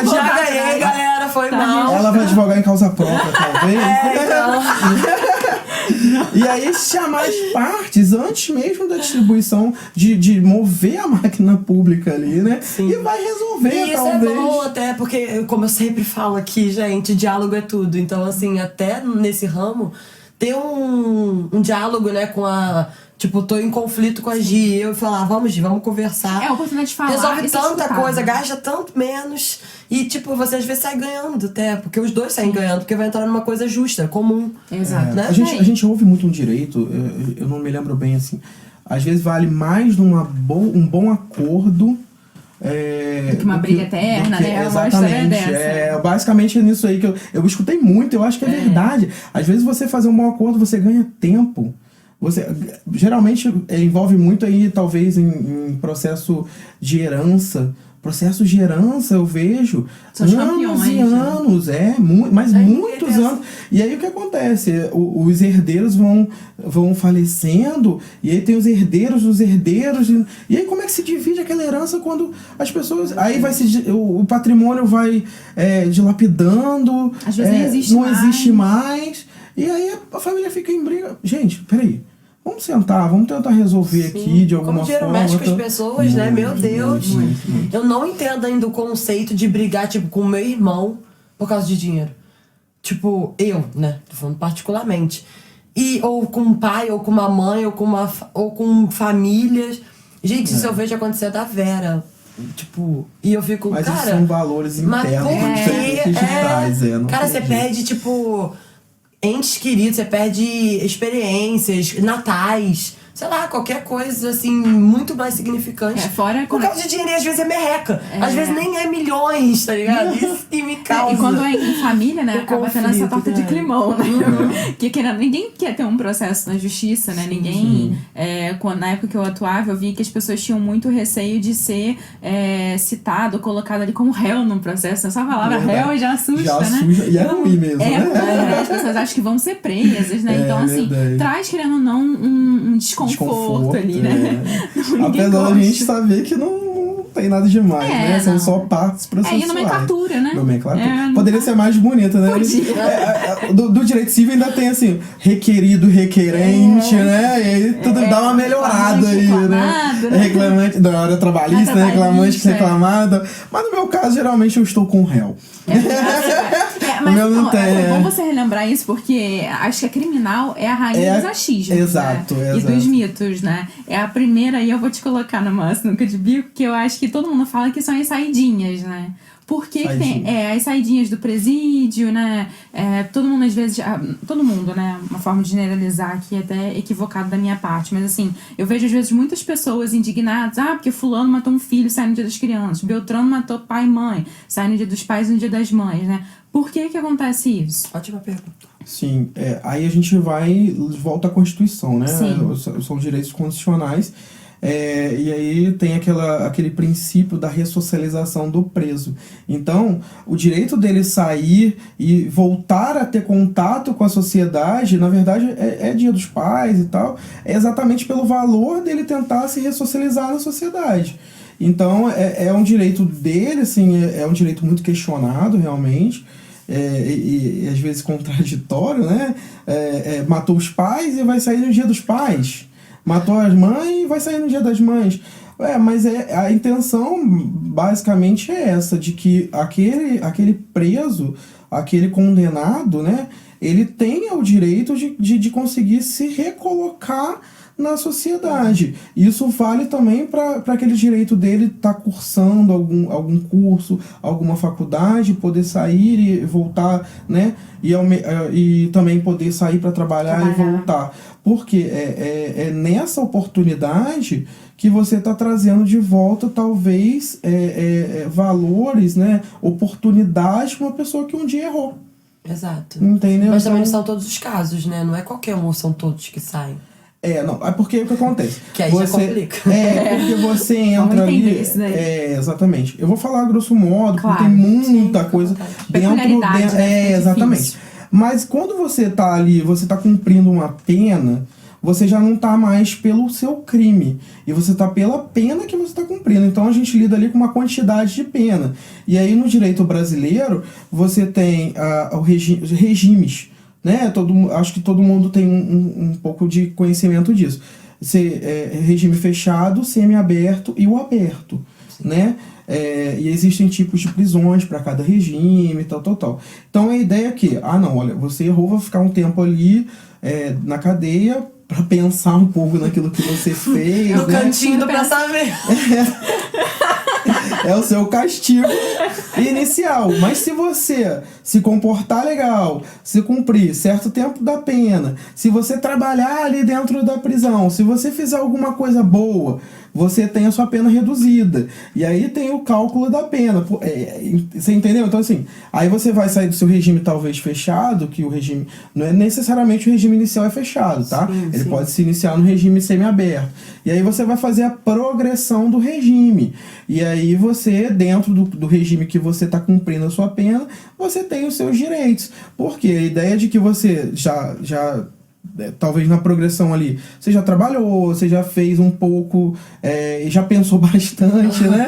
já ganhei, galera, foi mal. Ela vai advogar em causa própria, talvez. E aí chamar as partes antes mesmo da distribuição, de mover a máquina pública ali, né? Sim. E vai resolver, e isso talvez. É bom até, porque, como eu sempre falo aqui, gente, diálogo é tudo. Então, assim, até nesse ramo, ter um diálogo, né, com a... Tipo, tô em conflito com a Gi, e eu falar, vamos, Gi, vamos conversar. É a oportunidade de falar. Resolve tanta coisa, gasta tanto menos. E, tipo, você às vezes sai ganhando até, porque os dois saem ganhando, porque vai entrar numa coisa justa, comum. Exato. Né? A gente ouve muito um direito, eu não me lembro bem assim. Às vezes vale mais um bom acordo. Do que uma briga eterna, né? Exatamente. Basicamente é nisso aí que eu escutei muito, eu acho que é verdade. Às vezes você fazer um bom acordo, você ganha tempo. Geralmente envolve muito aí, talvez, em processo de herança. Processos de herança, eu vejo são anos e anos, muitos anos. E aí o que acontece? Os herdeiros vão falecendo, e aí tem os herdeiros dos herdeiros. E aí como é que se divide aquela herança quando as pessoas... Aí o patrimônio vai dilapidando, às vezes não existe mais. E aí a família fica em briga. Gente, peraí. vamos sentar, vamos tentar resolver aqui de alguma forma. Como dinheiro mexe com as pessoas, né? Meu Deus. Eu não entendo ainda o conceito de brigar, tipo, com o meu irmão por causa de dinheiro. Tipo, eu, né? Tô falando particularmente. Ou com um pai, ou com uma mãe, ou com famílias. Gente, isso eu vejo acontecer da Vera. Tipo, e eu fico, mas cara... Mas são valores internos que a gente traz, cara, você perde, tipo... entes queridos, você perde experiências, natais, sei lá, qualquer coisa, assim, muito mais significante. Fora por causa de dinheiro, e às vezes é merreca. Às vezes nem é milhões, tá ligado? Isso que me causa. E quando é em família, né, acaba tendo essa torta de climão, né? Que ninguém quer ter um processo na justiça, né? Ninguém... na época que eu atuava, eu vi que as pessoas tinham muito receio de ser citado, colocado ali como réu no processo. Essa palavra réu já assusta, né? E é ruim mesmo, né? As pessoas acham que vão ser presas, né? Então, assim, traz, querendo ou não, um desconforto ali, né? Apesar da gente saber que não tem nada demais, né? São só partes processuais. E nomenclatura, né? Poderia ser mais bonita, né? Do direito civil ainda tem, assim, requerido, requerente, né? E aí tudo dá uma melhorada aí, né? Reclamante, da hora trabalhista, né? Reclamante, reclamada. Mas no meu caso, geralmente eu estou com o réu. Mas é bom você relembrar isso, porque acho que a criminal é a rainha dos achismos, exato. E dos mitos, né? É a primeira, e eu vou te colocar numa sinuca de bico, que eu acho que todo mundo fala que são as saidinhas, né? Por que tem as saidinhas do presídio, né? Todo mundo, às vezes... todo mundo, né? Uma forma de generalizar aqui, até equivocado da minha parte. Mas, assim, eu vejo, às vezes, muitas pessoas indignadas. Porque fulano matou um filho, sai no dia das crianças. Beltrano matou pai e mãe, sai no dia dos pais e no dia das mães, né? Por que acontece isso? Ótima pergunta. Sim, aí a gente volta à Constituição, né? São direitos constitucionais. E aí tem aquele princípio da ressocialização do preso. Então, o direito dele sair e voltar a ter contato com a sociedade, na verdade, é dia dos pais e tal, é exatamente pelo valor dele tentar se ressocializar na sociedade. Então, é um direito dele, assim, é um direito muito questionado, realmente, e às vezes contraditório, né? Matou os pais e vai sair no dia dos pais. Matou as mães e vai sair no dia das mães. Mas a intenção basicamente é essa, de que aquele preso, aquele condenado, né, ele tenha o direito de conseguir se recolocar na sociedade. Isso vale também para aquele direito dele estar cursando algum curso, alguma faculdade, poder sair e voltar, né? E também poder sair para trabalhar e voltar. Porque é nessa oportunidade que você está trazendo de volta, talvez, valores, né? Oportunidades para uma pessoa que um dia errou. Exato. Entendeu? Mas também não são todos os casos, né? Não é qualquer um, são todos que saem. Não, é porque o que acontece? Que aí já complica. Porque você entra ali... Isso daí. Exatamente. Eu vou falar grosso modo, claro, porque tem muita coisa dentro... Né? Exatamente. Difícil. Mas quando você tá ali, você tá cumprindo uma pena, você já não tá mais pelo seu crime. E você tá pela pena que você tá cumprindo. Então a gente lida ali com uma quantidade de pena. E aí no direito brasileiro, você tem os regimes, né? Acho que todo mundo tem um pouco de conhecimento disso. Regime fechado, semiaberto e o aberto, né? E existem tipos de prisões para cada regime, tal. Então a ideia é que, olha, você errou, vai ficar um tempo ali na cadeia para pensar um pouco naquilo que você fez. No cantinho do pensamento. É o seu castigo inicial. Mas se você se comportar legal, se cumprir certo tempo da pena, se você trabalhar ali dentro da prisão, se você fizer alguma coisa boa, você tem a sua pena reduzida. E aí tem o cálculo da pena. Você entendeu? Então, assim, aí você vai sair do seu regime talvez fechado, que o regime... Não é necessariamente o regime inicial é fechado, tá? Ele pode se iniciar no regime semiaberto. E aí você vai fazer a progressão do regime. E aí você, dentro do regime que você está cumprindo a sua pena, você tem os seus direitos. Porque a ideia de que você já talvez na progressão ali, você já trabalhou, você já fez um pouco, já pensou bastante, né?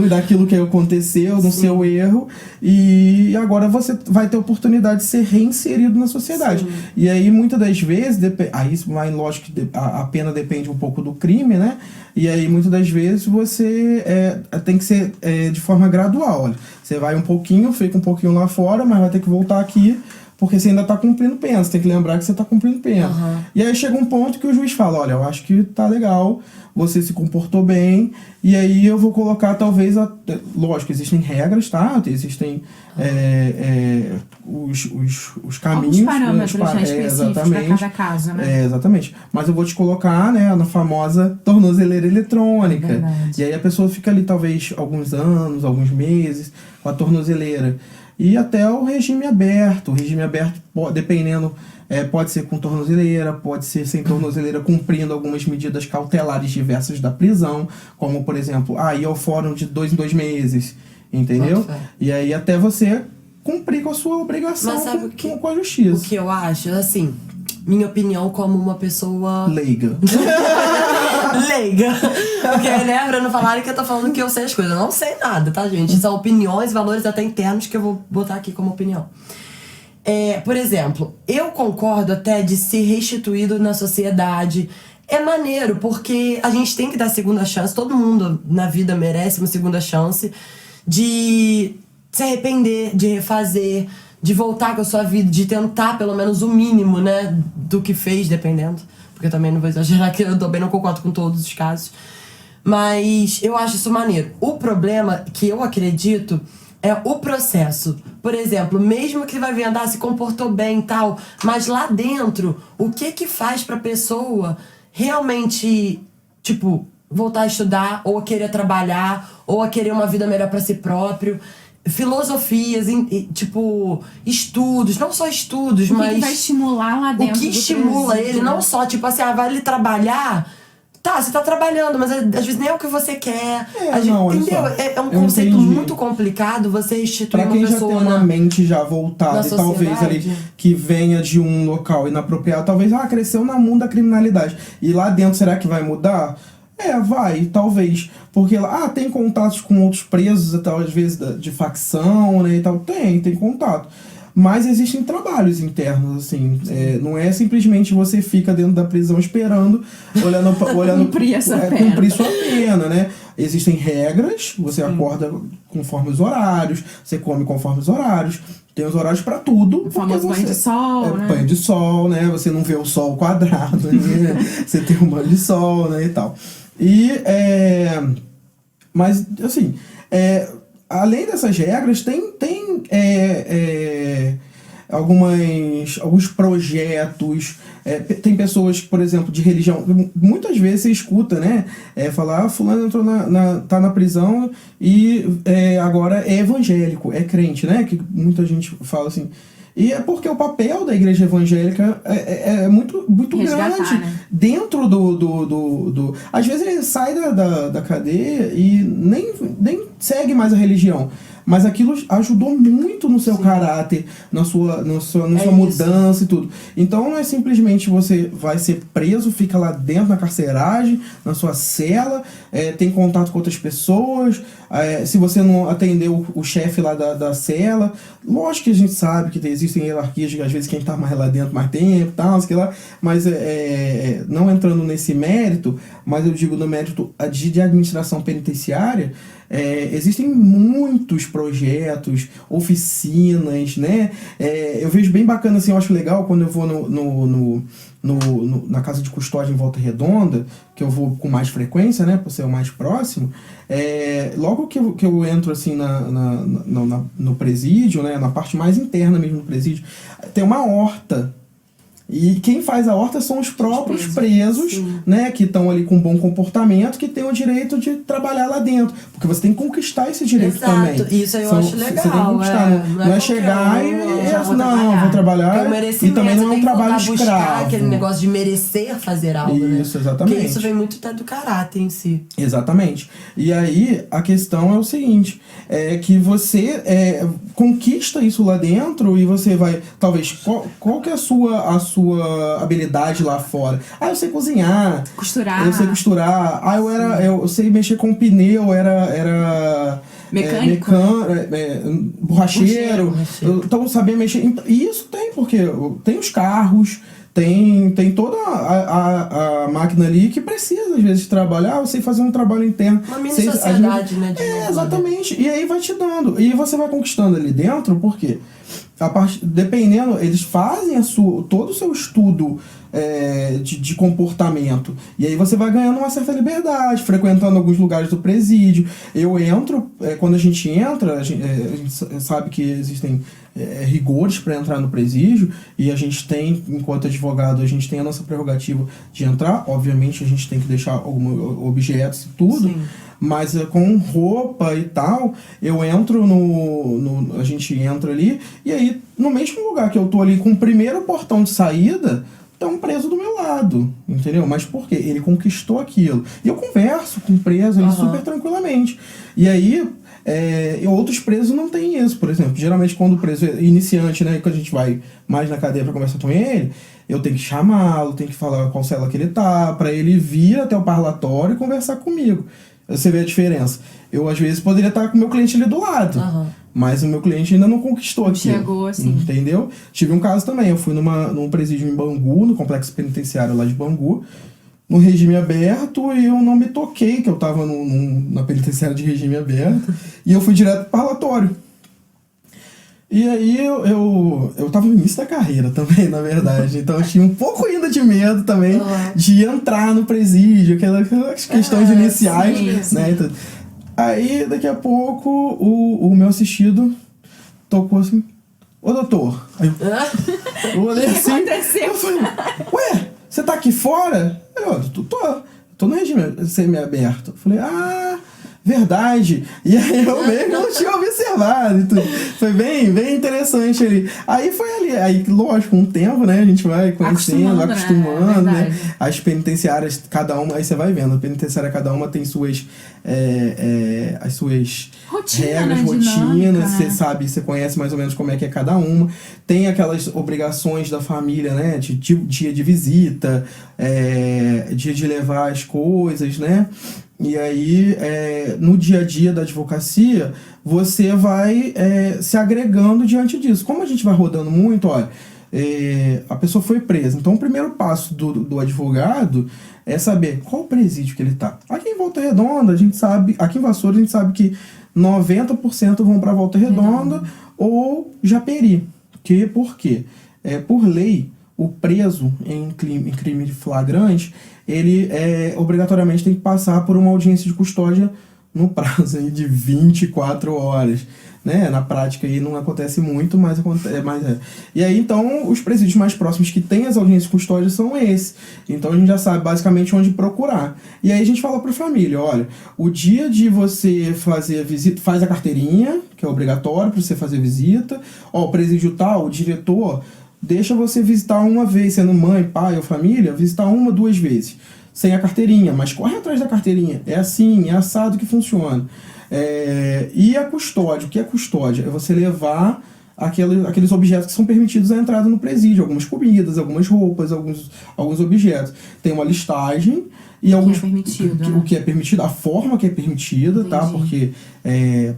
Daquilo que aconteceu, no seu erro, e agora você vai ter a oportunidade de ser reinserido na sociedade. Sim. E aí, muitas das vezes, aí vai, lógico que a pena depende um pouco do crime, né? E aí, muitas das vezes, você tem que ser de forma gradual. Olha, você vai um pouquinho, fica um pouquinho lá fora, mas vai ter que voltar aqui, porque você ainda tá cumprindo pena. Você tem que lembrar que você tá cumprindo pena. Uhum. E aí chega um ponto que o juiz fala, olha, eu acho que tá legal, você se comportou bem, e aí eu vou colocar talvez... Lógico, existem regras, tá? Existem os caminhos... Alguns parâmetros específicos para cada caso, né? Exatamente. Mas eu vou te colocar, né, na famosa tornozeleira eletrônica. E aí a pessoa fica ali talvez alguns anos, alguns meses, com a tornozeleira. E até o regime aberto. O regime aberto, dependendo, pode ser com tornozeleira, pode ser sem tornozeleira, cumprindo algumas medidas cautelares diversas da prisão, como, por exemplo, ir ao fórum de 2 em 2 meses, entendeu? E aí até você cumprir com a sua obrigação com a justiça. O que eu acho, assim, minha opinião como uma pessoa... Leiga. Leiga. Porque, né, pra não falarem que eu tô falando que eu sei as coisas. Eu não sei nada, tá, gente? São opiniões, valores até internos que eu vou botar aqui como opinião. Por exemplo, eu concordo até de ser restituído na sociedade. É maneiro, porque a gente tem que dar segunda chance. Todo mundo na vida merece uma segunda chance de se arrepender, de refazer, de voltar com a sua vida, de tentar pelo menos o mínimo, né, do que fez, dependendo. Porque eu também não vou exagerar que eu também não concordo com todos os casos. Mas eu acho isso maneiro. O problema que eu acredito é o processo. Por exemplo, mesmo que vai vendo, se comportou bem e tal, mas lá dentro, o que faz pra pessoa realmente, tipo, voltar a estudar, ou a querer trabalhar, ou a querer uma vida melhor pra si próprio? Filosofias, tipo, estudos, não só estudos, mas... O que vai estimular lá dentro? O que estimula ele, não só, tipo assim, vai ele trabalhar... Tá, você tá trabalhando, mas às vezes nem é o que você quer. Entendeu? É um conceito muito complicado você instituir uma pessoa... Pra quem já tem uma mente já voltada, e talvez ali que venha de um local inapropriado, talvez, cresceu no mundo da criminalidade. E lá dentro, será que vai mudar? Vai, talvez. Porque lá tem contatos com outros presos, até às vezes de facção, né, e tal. Tem contato. Mas existem trabalhos internos, assim. Não é simplesmente você fica dentro da prisão esperando, olhando cumprir sua pena, né? Existem regras, você acorda conforme os horários, você come conforme os horários. Tem os horários pra tudo. O famoso banho de sol, né? Banho de sol, né? Você não vê o sol quadrado, né? Você tem um banho de sol, né, e tal. Mas, assim, além dessas regras, tem alguns projetos, tem pessoas, por exemplo, de religião, muitas vezes você escuta, né, falar, fulano entrou tá na prisão e agora é evangélico, é crente, né, que muita gente fala assim. E é porque o papel da igreja evangélica é muito grande, né? Dentro do... Às vezes ele sai da cadeia e nem segue mais a religião. Mas aquilo ajudou muito no seu caráter, na sua mudança e tudo. Então não é simplesmente você vai ser preso, fica lá dentro na carceragem, na sua cela, tem contato com outras pessoas, se você não atendeu o chefe lá da cela. Lógico que a gente sabe que existem hierarquias, às vezes quem tá mais lá dentro mais tempo, tal, sei lá, mas não entrando nesse mérito, mas eu digo no mérito de administração penitenciária, existem muitos projetos, oficinas, né? Eu vejo bem bacana, assim, eu acho legal quando eu vou na casa de custódia em Volta Redonda, que eu vou com mais frequência, né, por ser o mais próximo. Logo que eu entro assim no presídio, né, na parte mais interna mesmo do presídio, tem uma horta. E quem faz a horta são os próprios presos, né, que estão ali com bom comportamento, que têm o direito de trabalhar lá dentro. Porque você tem que conquistar esse direito também. Isso aí eu acho legal. Você tem que conquistar, não é chegar vou trabalhar e também não é um trabalho escravo. Aquele negócio de merecer fazer algo, né? Isso, exatamente. Porque isso vem muito até do caráter em si. Exatamente. E aí, a questão é o seguinte, que você conquista isso lá dentro e você vai, talvez, qual que é a sua sua habilidade lá fora. Eu sei cozinhar. Costurar. Eu sei costurar. Eu sei mexer com pneu, era mecânico. Borracheiro. Então eu sabia mexer. E isso tem, porque tem os carros, tem toda a máquina ali que precisa, às vezes, trabalhar. Eu sei fazer um trabalho interno. Uma mini sociedade, né? Exatamente. E aí vai te dando. E você vai conquistando ali dentro, porque dependendo, eles fazem todo o seu estudo de comportamento. E aí você vai ganhando uma certa liberdade, frequentando alguns lugares do presídio. Eu entro, quando a gente entra, a gente sabe que existem rigores para entrar no presídio, e a gente tem, enquanto advogado, a gente tem a nossa prerrogativa de entrar. Obviamente a gente tem que deixar alguns objetos e tudo. Sim. Mas com roupa e tal, eu entro a gente entra ali, e aí no mesmo lugar que eu tô ali com o primeiro portão de saída, tá um preso do meu lado, entendeu? Mas por quê? Ele conquistou aquilo. E eu converso com o preso ali super tranquilamente. E aí, outros presos não têm isso, por exemplo. Geralmente quando o preso é iniciante, né, que a gente vai mais na cadeia pra conversar com ele, eu tenho que chamá-lo, tenho que falar qual cela que ele tá, pra ele vir até o parlatório e conversar comigo. Você vê a diferença. Eu, às vezes, poderia estar com o meu cliente ali do lado. Mas o meu cliente ainda não conquistou aquilo. Chegou, assim. Entendeu? Tive um caso também. Eu fui num presídio em Bangu, no complexo penitenciário lá de Bangu, no regime aberto, e eu não me toquei, que eu tava na penitenciária de regime aberto, e eu fui direto pro parlatório. E aí eu tava no início da carreira também, na verdade. Então eu tinha um pouco ainda de medo também de entrar no presídio, aquelas questões iniciais, sim. né? Então, aí daqui a pouco o meu assistido tocou assim: ô doutor. Aí eu olhei assim, eu falei: ué, você tá aqui fora? Eu tô no regime semi-aberto. Eu falei: verdade. E aí eu meio que não tinha observado e tudo. Foi bem interessante ali. Aí foi ali. Aí, lógico, com o tempo, né? A gente vai conhecendo, acostumando, né? As penitenciárias, cada uma, aí você vai vendo, a penitenciária, cada uma tem suas as suas regras, rotinas, você sabe, você conhece mais ou menos como é que é cada uma. Tem aquelas obrigações da família, né? De dia de visita, dia de levar as coisas, né? E aí, no dia a dia da advocacia, você vai se agregando diante disso. Como a gente vai rodando muito, olha, a pessoa foi presa. Então, o primeiro passo do advogado é saber qual presídio que ele está. Aqui em Volta Redonda, a gente sabe, aqui em Vassoura, a gente sabe que 90% vão para Volta Redonda ou Japeri. Por quê? Por lei, o preso em crime de flagrante, ele obrigatoriamente tem que passar por uma audiência de custódia no prazo aí de 24 horas. Né? Na prática aí não acontece muito, mas acontece. E aí, então, os presídios mais próximos que têm as audiências de custódia são esses. Então, a gente já sabe basicamente onde procurar. E aí, a gente fala para a família: olha, o dia de você fazer a visita, faz a carteirinha, que é obrigatório para você fazer visita. O presídio tal, o diretor deixa você visitar uma vez, sendo mãe, pai ou família, visitar 1, 2 vezes, sem a carteirinha, mas corre atrás da carteirinha. É assim, é assado que funciona. E a custódia, o que é custódia? É você levar aqueles objetos que são permitidos à entrada no presídio, algumas comidas, algumas roupas, alguns objetos. Tem uma listagem e alguns, o que é permitido, a forma que é permitida, tá? Porque,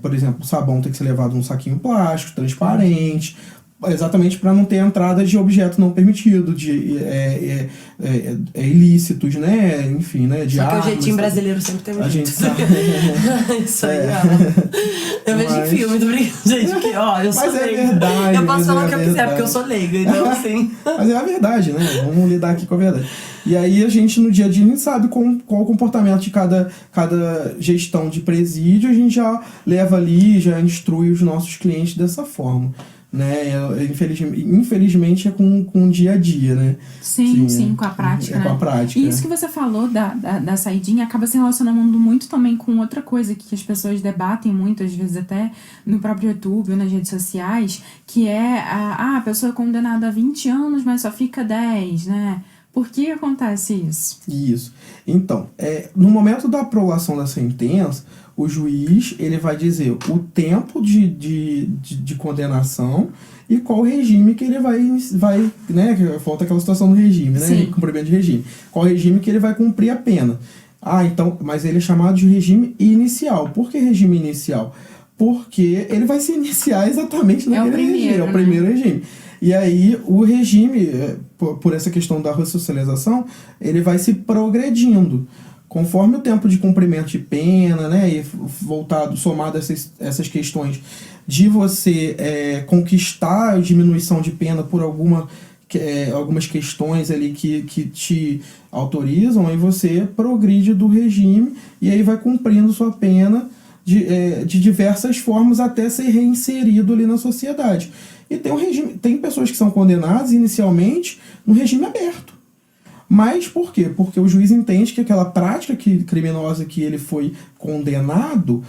por exemplo, o sabão tem que ser levado num saquinho plástico, transparente, exatamente para não ter entrada de objetos não permitidos, de ilícitos, né? Enfim, né? De só que armas, o jeitinho brasileiro sempre tem um jeito. A gente sabe. Isso aí, ó. Eu vejo em filme, tô brincando, gente, que, ó, eu sou leiga. Verdade, eu posso falar o que eu quiser, porque eu sou leiga, então assim. Mas é a verdade, né? Vamos lidar aqui com a verdade. E aí a gente, no dia a dia, a gente sabe qual o comportamento de cada gestão de presídio, a gente já leva ali, já instrui os nossos clientes dessa forma. Né? Infelizmente é com o dia a dia, né? Sim, com a prática. Com a prática. E isso que você falou da saidinha acaba se relacionando muito também com outra coisa que as pessoas debatem muito, às vezes até no próprio YouTube ou nas redes sociais, que é a pessoa condenada a 20 anos, mas só fica 10, né? Por que acontece isso? Isso. Então, no momento da aprovação da sentença, o juiz ele vai dizer o tempo de condenação e qual regime que ele vai né, falta aquela situação do regime, né, cumprimento de regime, qual regime que ele vai cumprir a pena. Então, mas ele é chamado de regime inicial. Por que regime inicial? Porque ele vai se iniciar exatamente naquele regime, é o primeiro regime. E aí o regime, por essa questão da ressocialização, ele vai se progredindo. Conforme o tempo de cumprimento de pena, né, e somado essas questões de você conquistar a diminuição de pena por algumas questões ali que te autorizam, aí você progride do regime e aí vai cumprindo sua pena de diversas formas até ser reinserido ali na sociedade. E tem pessoas que são condenadas inicialmente no regime aberto. Mas por quê? Porque o juiz entende que aquela prática criminosa que ele foi condenado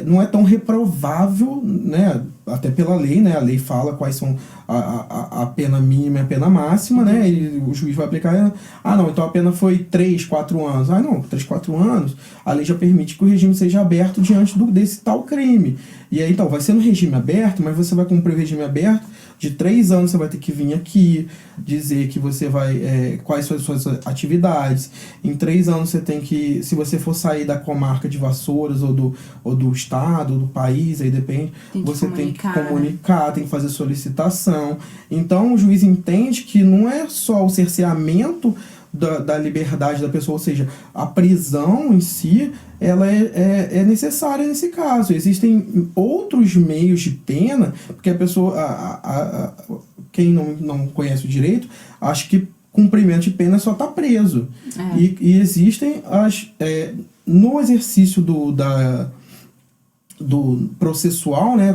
não é tão reprovável, né? Até pela lei, né? A lei fala quais são a pena mínima e a pena máxima, né? E o juiz vai aplicar... não, então a pena foi 3, 4 anos. Não, 3, 4 anos, a lei já permite que o regime seja aberto diante desse tal crime. E aí, então, vai ser no regime aberto, mas você vai cumprir o regime aberto. De 3 anos você vai ter que vir aqui, dizer que você vai... quais são as suas atividades. Em 3 anos você tem que... Se você for sair da comarca de Vassouras ou do estado, ou do país, aí depende, você tem que comunicar, tem que fazer solicitação. Então o juiz entende que não é só o cerceamento da liberdade da pessoa, ou seja, a prisão em si, ela é necessária nesse caso. Existem outros meios de pena, porque a pessoa, quem não conhece o direito, acha que cumprimento de pena só está preso. E existem no exercício do processual, né,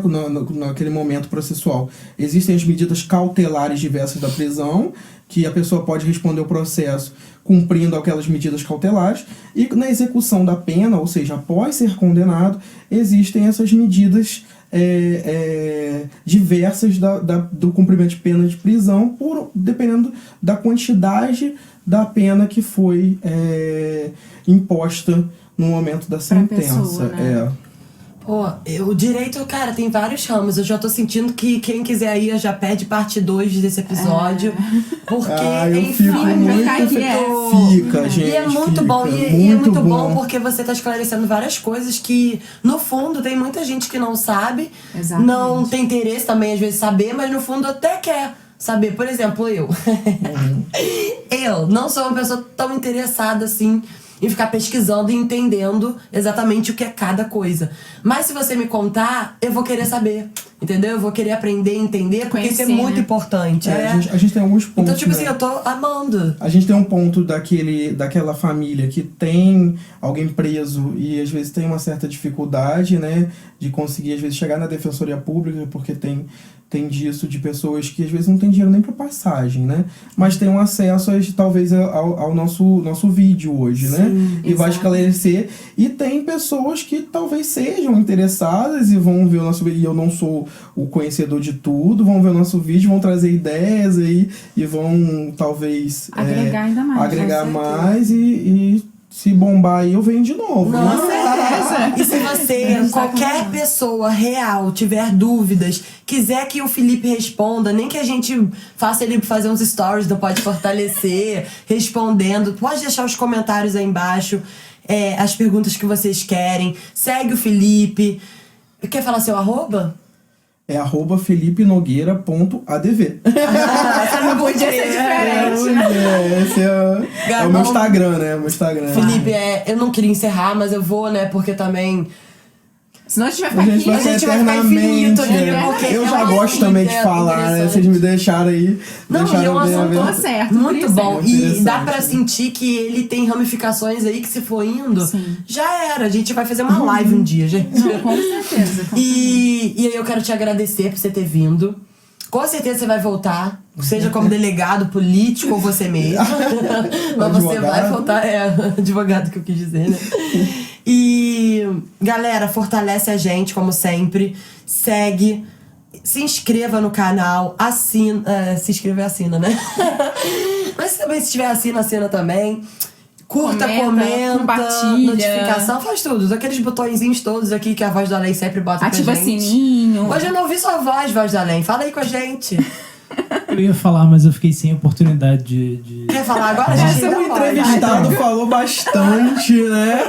naquele momento processual, existem as medidas cautelares diversas da prisão, que a pessoa pode responder o processo cumprindo aquelas medidas cautelares, e na execução da pena, ou seja, após ser condenado, existem essas medidas diversas do cumprimento de pena de prisão, dependendo da quantidade da pena que foi imposta no momento da sentença. Pessoa, né? O direito, cara, tem vários ramos. Eu já tô sentindo que quem quiser aí já pede parte 2 desse episódio. Porque, enfim, fica, gente. E é muito bom. E é muito bom porque você tá esclarecendo várias coisas que, no fundo, tem muita gente que não sabe. Exatamente. Não tem interesse também, às vezes, saber, mas no fundo até quer saber. Por exemplo, eu. Eu não sou uma pessoa tão interessada assim em ficar pesquisando e entendendo exatamente o que é cada coisa. Mas se você me contar, eu vou querer saber. Entendeu? Eu vou querer aprender, entender, porque conhecer, isso é muito importante. A gente tem alguns pontos. Então, tipo assim, eu tô amando. A gente tem um ponto daquela família que tem alguém preso e às vezes tem uma certa dificuldade, né, de conseguir, às vezes, chegar na defensoria pública, porque tem disso, de pessoas que às vezes não tem dinheiro nem para passagem, né? Mas tem um acesso, talvez, ao nosso vídeo hoje, né? Sim, e vai esclarecer. E tem pessoas que talvez sejam interessadas e vão ver o nosso vídeo. E eu não sou o conhecedor de tudo, vão ver o nosso vídeo, vão trazer ideias aí e vão, talvez... agregar ainda mais. Agregar mais e se bombar aí, eu venho de novo. Nossa, e se você, qualquer pessoa real, tiver dúvidas, quiser que o Felipe responda, nem que a gente faça ele fazer uns stories do Pode Fortalecer, respondendo, pode deixar os comentários aí embaixo, as perguntas que vocês querem. Segue o Felipe. Quer falar seu arroba? É @felipenogueira.adv. Essa não podia ser diferente. Esse é o meu Instagram, né? Felipe, eu não queria encerrar, mas eu vou, né? Porque também... Se não tiver aqui, a gente vai ficar infinito aqui. Eu já gosto também de falar, né? Vocês me deixaram aí. Não, e é um assunto certo. Muito bom. E dá pra sentir que ele tem ramificações aí que, se for indo, já era. A gente vai fazer uma live um dia, gente. Não, com certeza. E aí eu quero te agradecer por você ter vindo. Com certeza você vai voltar, seja como delegado político ou você mesmo. Mas você vai voltar, advogado que eu quis dizer, né? E, galera, fortalece a gente, como sempre. Segue, se inscreva no canal, assina. Se inscreva e assina, né? Mas também, se tiver assina também. Curta, comenta, compartilha, notificação, faz tudo. Aqueles botõezinhos todos aqui que a Voz do Além sempre bota ativa pra gente. Sininho. tenho... Hoje eu não ouvi sua voz do além. Fala aí com a gente. Eu ia falar, mas eu fiquei sem oportunidade de... Quer falar agora? O entrevistado falou bastante, né?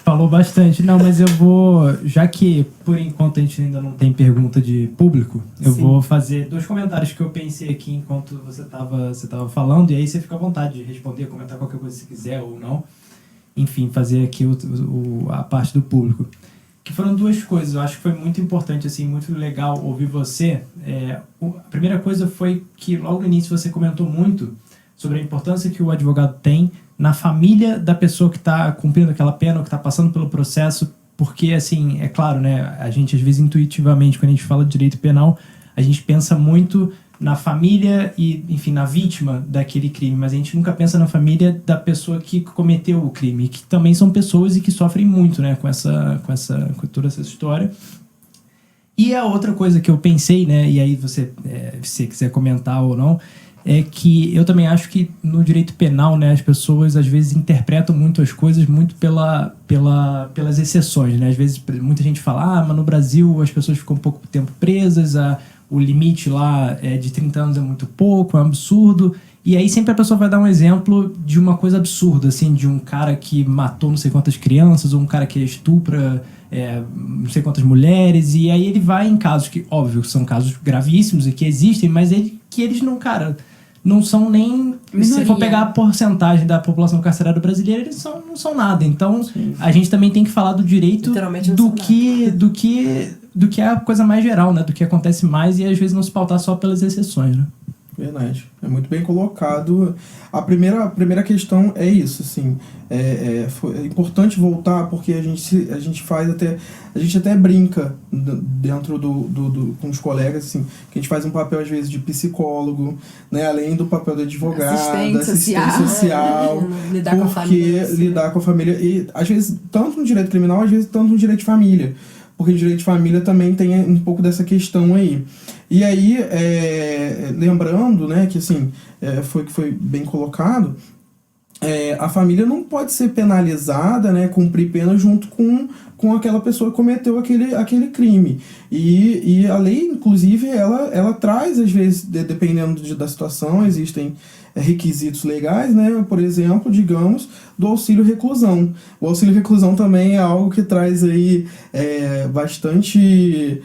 Falou bastante. Não, mas eu vou... Já que, por enquanto, a gente ainda não tem pergunta de público, eu vou fazer 2 comentários que eu pensei aqui enquanto você tava falando, e aí você fica à vontade de responder, comentar qualquer coisa que você quiser ou não. Enfim, fazer aqui a parte do público. Que foram 2 coisas. Eu acho que foi muito importante, assim, muito legal ouvir você. A primeira coisa foi que, logo no início, você comentou muito sobre a importância que o advogado tem na família da pessoa que está cumprindo aquela pena ou que está passando pelo processo, porque, assim, é claro, né, a gente, às vezes, intuitivamente, quando a gente fala de direito penal, a gente pensa muito na família e, enfim, na vítima daquele crime, mas a gente nunca pensa na família da pessoa que cometeu o crime, que também são pessoas e que sofrem muito, né, com toda essa história. E a outra coisa que eu pensei, né, e aí você, se quiser comentar ou não, é que eu também acho que no direito penal, né, as pessoas às vezes interpretam muito as coisas muito pelas exceções, né? Às vezes muita gente fala, mas no Brasil as pessoas ficam um pouco tempo presas, o limite lá de 30 anos é muito pouco, é um absurdo. E aí sempre a pessoa vai dar um exemplo de uma coisa absurda, assim, de um cara que matou não sei quantas crianças, ou um cara que estupra não sei quantas mulheres, e aí ele vai em casos que, óbvio, são casos gravíssimos e que existem, mas que eles não, cara... não são nem... Minoria. Se for pegar a porcentagem da população carcerária brasileira, eles não são nada. Então, a gente também tem que falar do direito do que é a coisa mais geral, né? Do que acontece mais e às vezes não se pautar só pelas exceções, né? Verdade. É muito bem colocado. A primeira questão é isso, assim. É importante voltar porque a gente faz até... A gente até brinca dentro com os colegas, assim, que a gente faz um papel, às vezes, de psicólogo, né? Além do papel de advogado, assistente social. Lidar com a família. Porque lidar com a família... E, às vezes, tanto no direito criminal, às vezes, tanto no direito de família. Porque o direito de família também tem um pouco dessa questão aí. E aí, lembrando, né, que assim, foi bem colocado, a família não pode ser penalizada, né, cumprir pena junto com aquela pessoa que cometeu aquele crime. E a lei, inclusive, ela traz, às vezes, dependendo da situação, existem requisitos legais, né? Por exemplo, digamos, do auxílio reclusão. O auxílio reclusão também é algo que traz aí bastante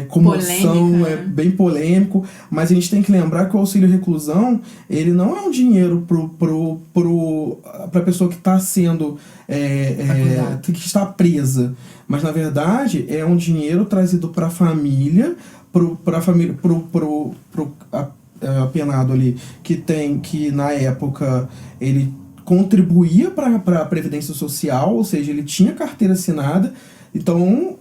comoção, polêmica, bem polêmico, mas a gente tem que lembrar que o auxílio reclusão, ele não é um dinheiro para a pessoa que está sendo que está presa, mas na verdade é um dinheiro trazido para a família, apenado ali, que na época ele contribuía para a Previdência Social, ou seja, ele tinha carteira assinada. Então,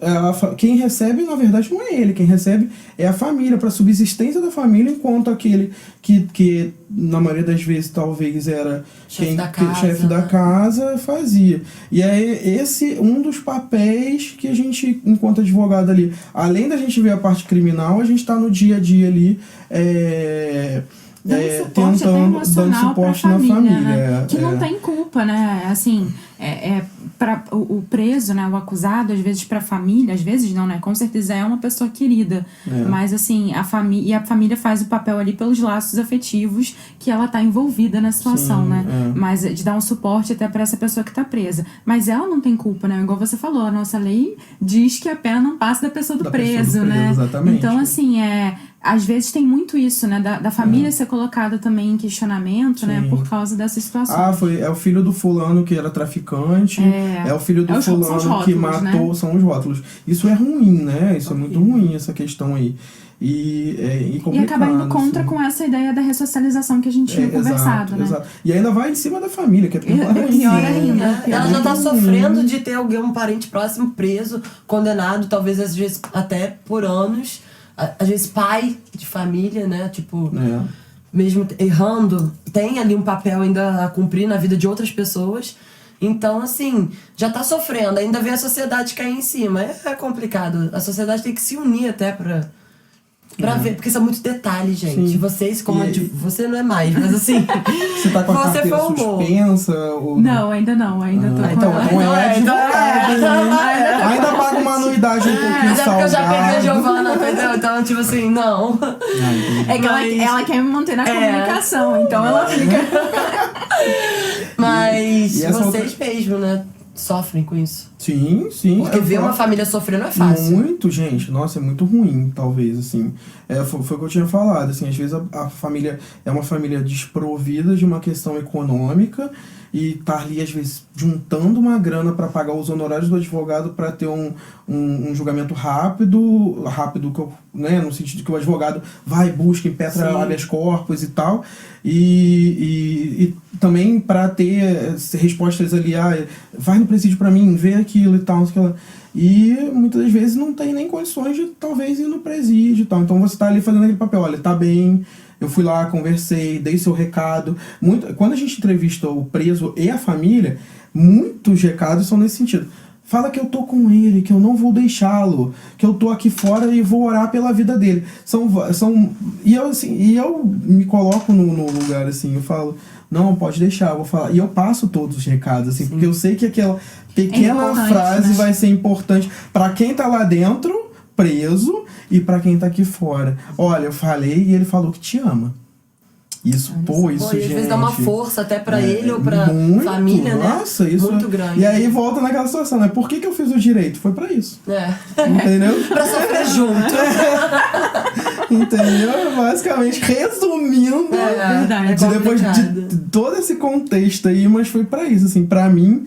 quem recebe, na verdade, não é ele. Quem recebe é a família, para a subsistência da família, enquanto aquele que na maioria das vezes, talvez era chefe da casa, fazia. E é esse um dos papéis que a gente, enquanto advogado ali, além da gente ver a parte criminal, a gente está no dia a dia ali... dando suporte na família, né? Que não tem culpa, né? Assim, para o preso, né, o acusado, às vezes para a família, às vezes não, né? Com certeza é uma pessoa querida, mas assim, a família faz o papel ali pelos laços afetivos que ela tá envolvida na situação, né? Mas de dar um suporte até para essa pessoa que tá presa. Mas ela não tem culpa, né? Igual você falou, a nossa lei diz que a pena não passa da pessoa do preso, né? Exatamente. Então, assim, às vezes tem muito isso, né? Da família ser colocada também em questionamento, né? Por causa dessa situação. É o filho do fulano que era traficante, é o filho do fulano rótulos, que matou, né? São os rótulos. Isso é ruim, né? Isso é muito ruim, essa questão aí. E acaba indo contra com essa ideia da ressocialização que a gente tinha conversado, né? Exato. E ainda vai em cima da família, que é pior ainda. Ela já tá sofrendo de ter um parente próximo preso, condenado, talvez às vezes até por anos. Às vezes pai de família, né? Tipo, mesmo errando, tem ali um papel ainda a cumprir na vida de outras pessoas. Então, assim, já tá sofrendo, ainda vê a sociedade cair em cima. É complicado. A sociedade tem que se unir até pra ver, porque são muitos detalhes, gente. Sim. Vocês, você não é mais, mas assim... Você tá com a carteira suspensa? Ou... Não, ainda não. Ainda tô então é advogado. Ainda paga com uma anuidade um pouquinho Mas é porque eu já peguei a salgada. Giovana, entendeu? Então, tipo assim, não. É que ela quer me manter na comunicação, então ela fica... Mas essa vocês mesmo, né? Sofrem com isso. Sim, sim. Porque ver uma família sofrer não é fácil. Muito, gente. Nossa, é muito ruim, talvez, assim. Foi o que eu tinha falado, assim. Às vezes a família é uma família desprovida de uma questão econômica e tá ali, às vezes, juntando uma grana para pagar os honorários do advogado para ter um julgamento rápido, né, no sentido que o advogado vai, busca, impetra habeas corpus e tal, e também para ter respostas ali, vai no presídio para mim, vê aquilo e tal, e muitas das vezes não tem nem condições de talvez ir no presídio e tal, então você tá ali fazendo aquele papel, olha, tá bem, eu fui lá, conversei, dei seu recado. Quando a gente entrevista o preso e a família, muitos recados são nesse sentido. Fala que eu tô com ele, que eu não vou deixá-lo, que eu tô aqui fora e vou orar pela vida dele. E eu me coloco no lugar, assim, eu falo, não, pode deixar, eu vou falar. E eu passo todos os recados, assim, porque eu sei que aquela pequena frase, né, vai ser importante para quem tá lá dentro, preso, e pra quem tá aqui fora. Olha, eu falei e ele falou que te ama. Isso, e às vezes dá uma força até pra ele ou pra família, né? Nossa, isso muito grande. E aí volta naquela situação, né? Por que eu fiz o direito? Foi pra isso. Entendeu? Pra sofrer junto. Entendeu? Basicamente, resumindo, depois de todo esse contexto aí, mas foi pra isso, assim, pra mim,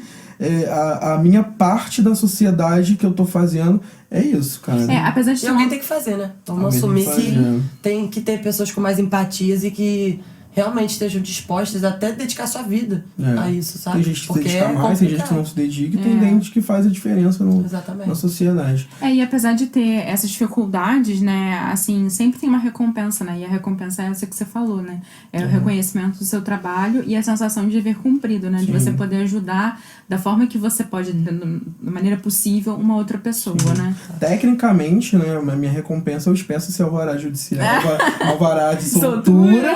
a minha parte da sociedade que eu tô fazendo é isso, cara. Apesar de alguém tem que fazer, né? Vamos assumir que tem que ter pessoas com mais empatias e que realmente estejam dispostas a até dedicar sua vida a isso, sabe? Tem gente que se dedica mais, tem gente que não se dedica e tem gente que faz a diferença na sociedade. E apesar de ter essas dificuldades, né, assim, sempre tem uma recompensa, né? E a recompensa é essa que você falou, né? É o reconhecimento do seu trabalho e a sensação de dever cumprido, né? De você poder ajudar da forma que você pode, da maneira possível, uma outra pessoa, né? Tecnicamente, né, a minha recompensa eu peço esse alvará judicial, alvará de soltura.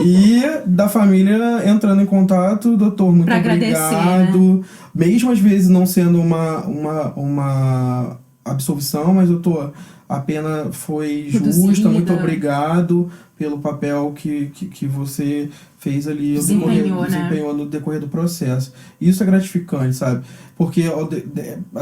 E da família entrando em contato, doutor, muito obrigado. Né? Mesmo às vezes não sendo uma absolvição, mas doutor, a pena foi justa, muito obrigado pelo papel que você fez ali, desempenhou no decorrer do processo. Isso é gratificante, sabe? Porque ao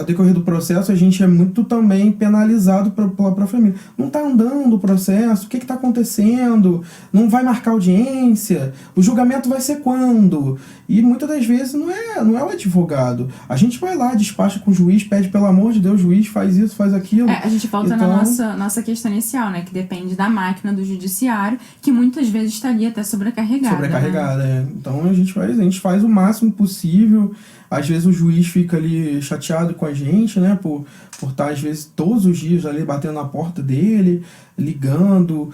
decorrer do processo a gente é muito também penalizado pela família. Não tá andando o processo, o que tá acontecendo? Não vai marcar audiência? O julgamento vai ser quando? E muitas das vezes não é o advogado. A gente vai lá, despacha com o juiz, pede pelo amor de Deus, juiz, faz isso, faz aquilo. A gente volta na nossa questão inicial, né? Que depende da máquina do judiciário, que muitas vezes estaria até sobrecarregada. Né? Então a gente faz o máximo possível. Às vezes o juiz fica ali chateado com a gente, né? Por estar, às vezes, todos os dias ali batendo na porta dele, ligando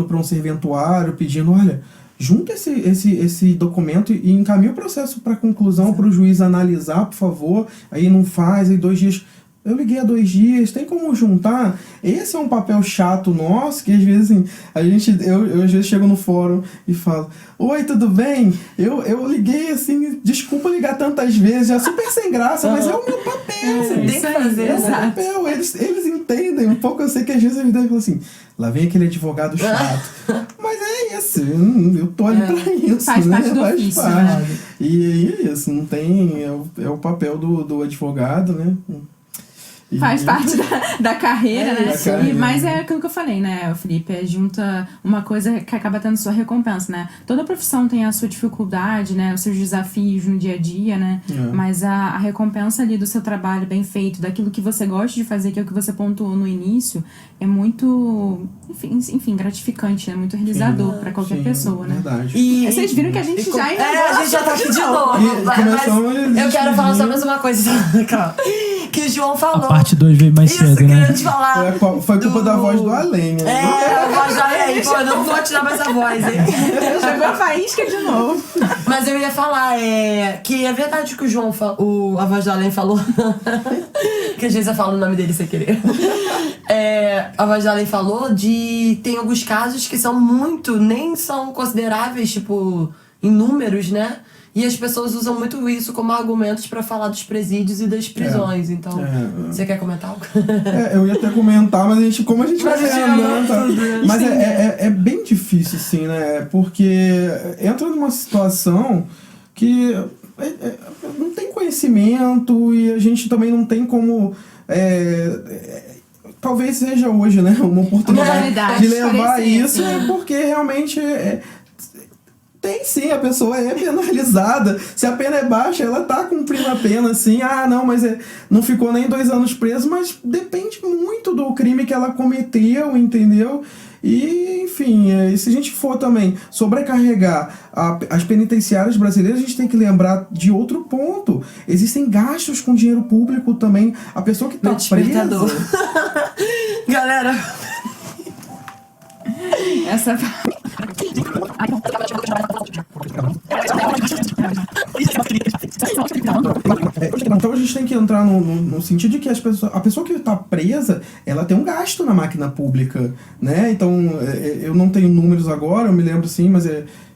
para um serventuário, pedindo, olha, junta esse documento e encaminha o processo para conclusão para o juiz analisar, por favor. Aí não faz, aí 2 dias... Eu liguei há 2 dias, tem como juntar? Esse é um papel chato nosso, que às vezes assim, eu às vezes chego no fórum e falo, oi, tudo bem? Eu liguei assim, desculpa ligar tantas vezes, é super sem graça, mas é o meu papel. Você tem que fazer, exato. Papel. Eles entendem um pouco, eu sei que às vezes eles devem falar assim, lá vem aquele advogado chato. Mas é isso, eu tô ali pra isso. Faz parte do ofício, né? E é isso, não tem, é o papel do advogado, né? Faz parte da carreira, né? Mas é aquilo que eu falei, né, Felipe? Junta uma coisa que acaba tendo sua recompensa, né? Toda profissão tem a sua dificuldade, né? Os seus desafios no dia a dia, né? Mas a recompensa ali do seu trabalho bem feito, daquilo que você gosta de fazer, que é o que você pontuou no início, é muito, enfim, gratificante, né? Muito realizador pra qualquer pessoa, né? Verdade. E vocês viram que a gente já a gente já tá aqui de novo. Mas eu quero falar só mais uma coisa. Que o João falou. A parte 2 veio mais cedo, né? Te falar foi culpa da voz do além, né? A voz do além. Pô, eu não vou te dar mais a voz, hein? Jogou a faísca de novo. Mas eu ia falar, que é verdade que o João falou, a voz do além falou. Que às vezes eu falo o nome dele sem querer. A voz do além falou tem alguns casos que são nem são consideráveis, tipo, em números, né? E as pessoas usam muito isso como argumentos pra falar dos presídios e das prisões. Então, você quer comentar algo? Eu ia até comentar, mas como a gente vai Mas é bem difícil, assim, né? Porque entra numa situação que não tem conhecimento e a gente também não tem como... talvez seja hoje, né, uma oportunidade de levar isso, porque realmente tem sim, a pessoa é penalizada. Se a pena é baixa, ela tá cumprindo a pena, assim. Não, mas não ficou nem 2 anos preso, mas depende muito do crime que ela cometeu, entendeu? E, enfim, se a gente for também sobrecarregar as penitenciárias brasileiras, a gente tem que lembrar de outro ponto. Existem gastos com dinheiro público também. A pessoa que tá presa... Galera... Essa... Então a gente tem que entrar no sentido de que a pessoa que está presa, ela tem um gasto na máquina pública, né? Então, eu não tenho números agora, eu me lembro sim, mas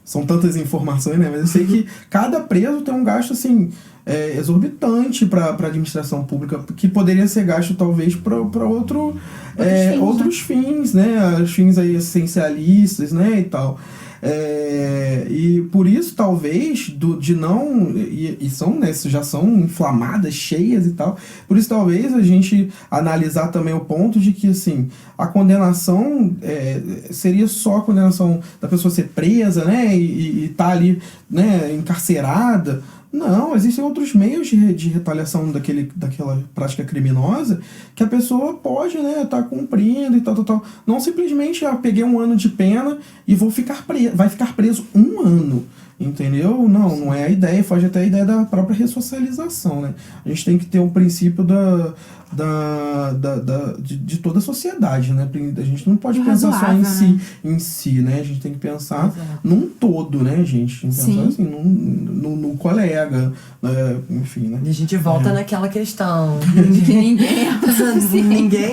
são tantas informações, né? Mas eu sei que cada preso tem um gasto, assim, exorbitante para a administração pública, que poderia ser gasto talvez para outros fins, né? Os fins aí essencialistas, né? E tal. E por isso, talvez, de não... E são, né, já são inflamadas, cheias e tal. Por isso, talvez, a gente analisar também o ponto de que, assim, a condenação seria só a condenação da pessoa ser presa, né? E tá ali, né, encarcerada. Não, existem outros meios de retaliação daquela prática criminosa que a pessoa pode, né, tá cumprindo e tal. Não simplesmente, peguei 1 ano de pena e vai ficar preso 1 ano, entendeu? Não é a ideia, foge até a ideia da própria ressocialização, né? A gente tem que ter um princípio de toda a sociedade, né? A gente não pode pensar só em si, né? A gente tem que pensar num todo, né, gente? Tem que pensar assim, no colega, enfim, né? E a gente volta naquela questão. Ninguém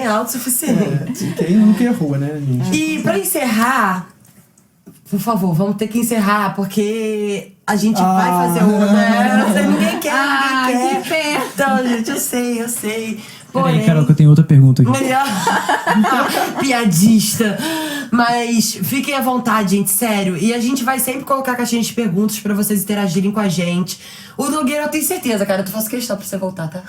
é autossuficiente. Quem nunca errou, né, gente? E pra encerrar, por favor, vamos ter que encerrar, porque a gente vai fazer outra. Ninguém quer. Que pena. Então, gente, eu sei. Peraí, Carol, que eu tenho outra pergunta aqui. Piadista. Mas fiquem à vontade, gente, sério. E a gente vai sempre colocar caixinha de perguntas pra vocês interagirem com a gente. O Nogueira, eu tenho certeza, cara. Eu faço questão pra você voltar, tá?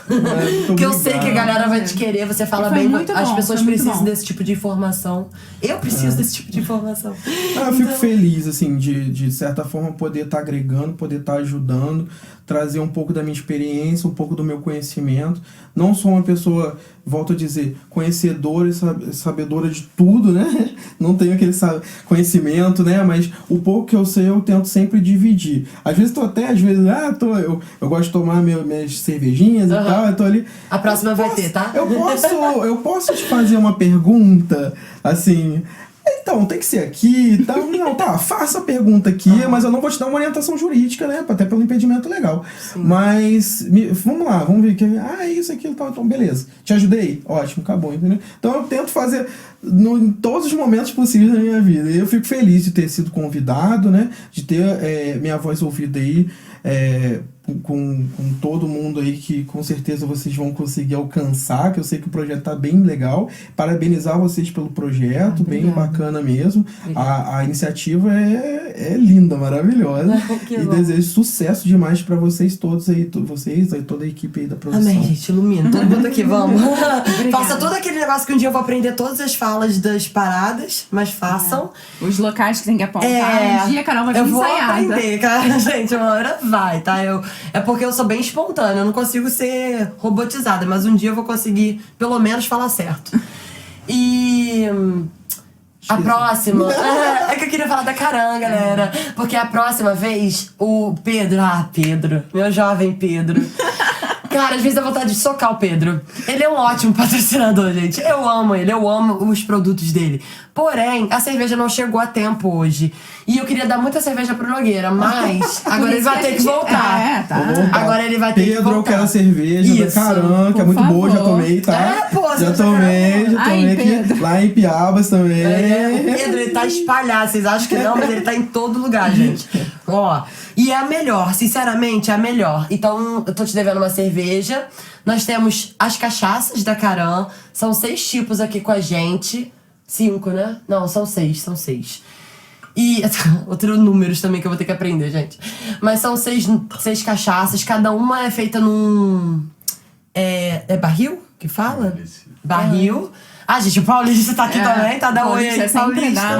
Porque eu sei que a galera vai te querer. Você fala bem. As pessoas precisam desse tipo de informação. Eu preciso desse tipo de informação. Eu fico feliz, assim, de certa forma poder estar agregando, poder estar ajudando, trazer um pouco da minha experiência, um pouco do meu conhecimento. Não sou uma pessoa, volto a dizer, conhecedora e sabedora de tudo, né? Não tenho aquele conhecimento, né? Mas o pouco que eu sei, eu tento sempre dividir. Às vezes eu gosto de tomar minhas cervejinhas e tal, eu tô ali... A próxima vai ter, tá? Eu posso te fazer uma pergunta, assim... Então, tem que ser aqui e tal. Não, tá, faça a pergunta aqui, mas eu não vou te dar uma orientação jurídica, né? Até pelo impedimento legal. Sim. Mas, vamos lá, vamos ver. Isso, aquilo, tal. Então, beleza. Te ajudei? Ótimo, acabou, entendeu? Então, eu tento fazer em todos os momentos possíveis da minha vida. E eu fico feliz de ter sido convidado, né? De ter minha voz ouvida aí. Com todo mundo aí que com certeza vocês vão conseguir alcançar, que eu sei que o projeto tá bem legal. Parabenizar vocês pelo projeto, bem bacana mesmo. A iniciativa é linda, maravilhosa. E desejo sucesso demais para vocês todos aí, toda a equipe aí da produção. Amém, gente, ilumina. Todo mundo aqui, vamos. Faça todo aquele negócio que um dia eu vou aprender todas as falas das paradas, mas façam. Os locais que tem que apontar. Um dia a Carol vai vir ensaiada. Eu vou aprender, cara. Gente, uma hora vai, tá? É porque eu sou bem espontânea, eu não consigo ser robotizada, mas um dia eu vou conseguir, pelo menos, falar certo. E... a próxima... é que eu queria falar da Caran, galera. Porque a próxima vez, o Pedro, meu jovem Pedro... Cara, às vezes dá vontade de socar o Pedro. Ele é um ótimo patrocinador, gente. Eu amo ele, eu amo os produtos dele. Porém, a cerveja não chegou a tempo hoje. E eu queria dar muita cerveja pro Nogueira, mas agora ele vai ter que voltar. Agora ele vai ter que voltar. Pedro, eu quero a cerveja da Caran, que é muito boa, já tomei, tá? Já tomei aqui. Lá em Piabas também. Pedro, ele tá espalhado. Vocês acham que não, mas ele tá em todo lugar, gente. Ó, e é a melhor, sinceramente, é a melhor. Então, eu tô te devendo uma cerveja. Nós temos as cachaças da Caram. São 6 tipos aqui com a gente. 5, né? Não, são 6. E outros números também que eu vou ter que aprender, gente. Mas são 6 cachaças. Cada uma é feita num... É barril que fala? Barril. Gente, o Paulista tá aqui também, tá? Dá oi aí, Paulista.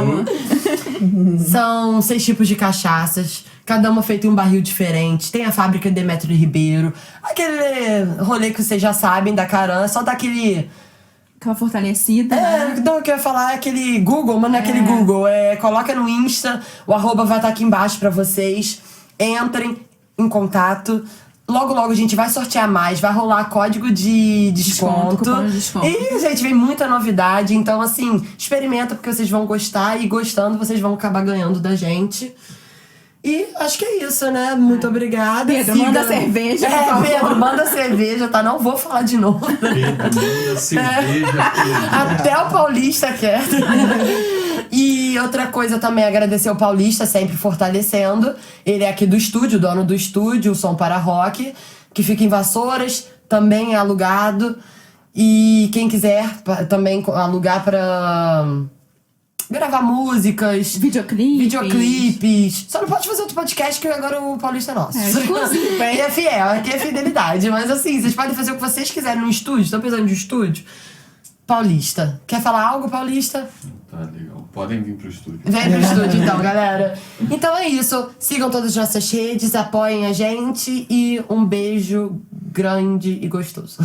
São 6 tipos de cachaças, cada uma feita em um barril diferente. Tem a fábrica Demétrio Ribeiro. Aquele rolê que vocês já sabem da Caram, é só dar aquela fortalecida, né? Então, o que eu ia falar é aquele Google, manda aquele Google. Coloca no Insta, o @ vai estar aqui embaixo pra vocês. Entrem em contato. Logo, logo a gente vai sortear mais, vai rolar código de desconto. E, gente, vem muita novidade. Então, assim, experimenta porque vocês vão gostar. E gostando, vocês vão acabar ganhando da gente. E acho que é isso, né? Muito obrigada. Pedro, manda cerveja. Pedro, manda cerveja, tá? Não vou falar de novo. Pedro, manda cerveja. Até o Paulista quer. E outra coisa também, agradecer ao Paulista, sempre fortalecendo. Ele é aqui do estúdio, dono do estúdio, o Som para Rock, que fica em Vassouras, também é alugado. E quem quiser também alugar pra gravar músicas, videoclipes. Só não pode fazer outro podcast que agora o Paulista é nosso. Inclusive, E é fiel, aqui é fidelidade. Mas assim, vocês podem fazer o que vocês quiserem no estúdio. Estão precisando de um estúdio? Paulista. Quer falar algo, Paulista? Tá legal. Podem vir pro estúdio. Vem pro estúdio então, galera. Então é isso. Sigam todas as nossas redes, apoiem a gente e um beijo grande e gostoso.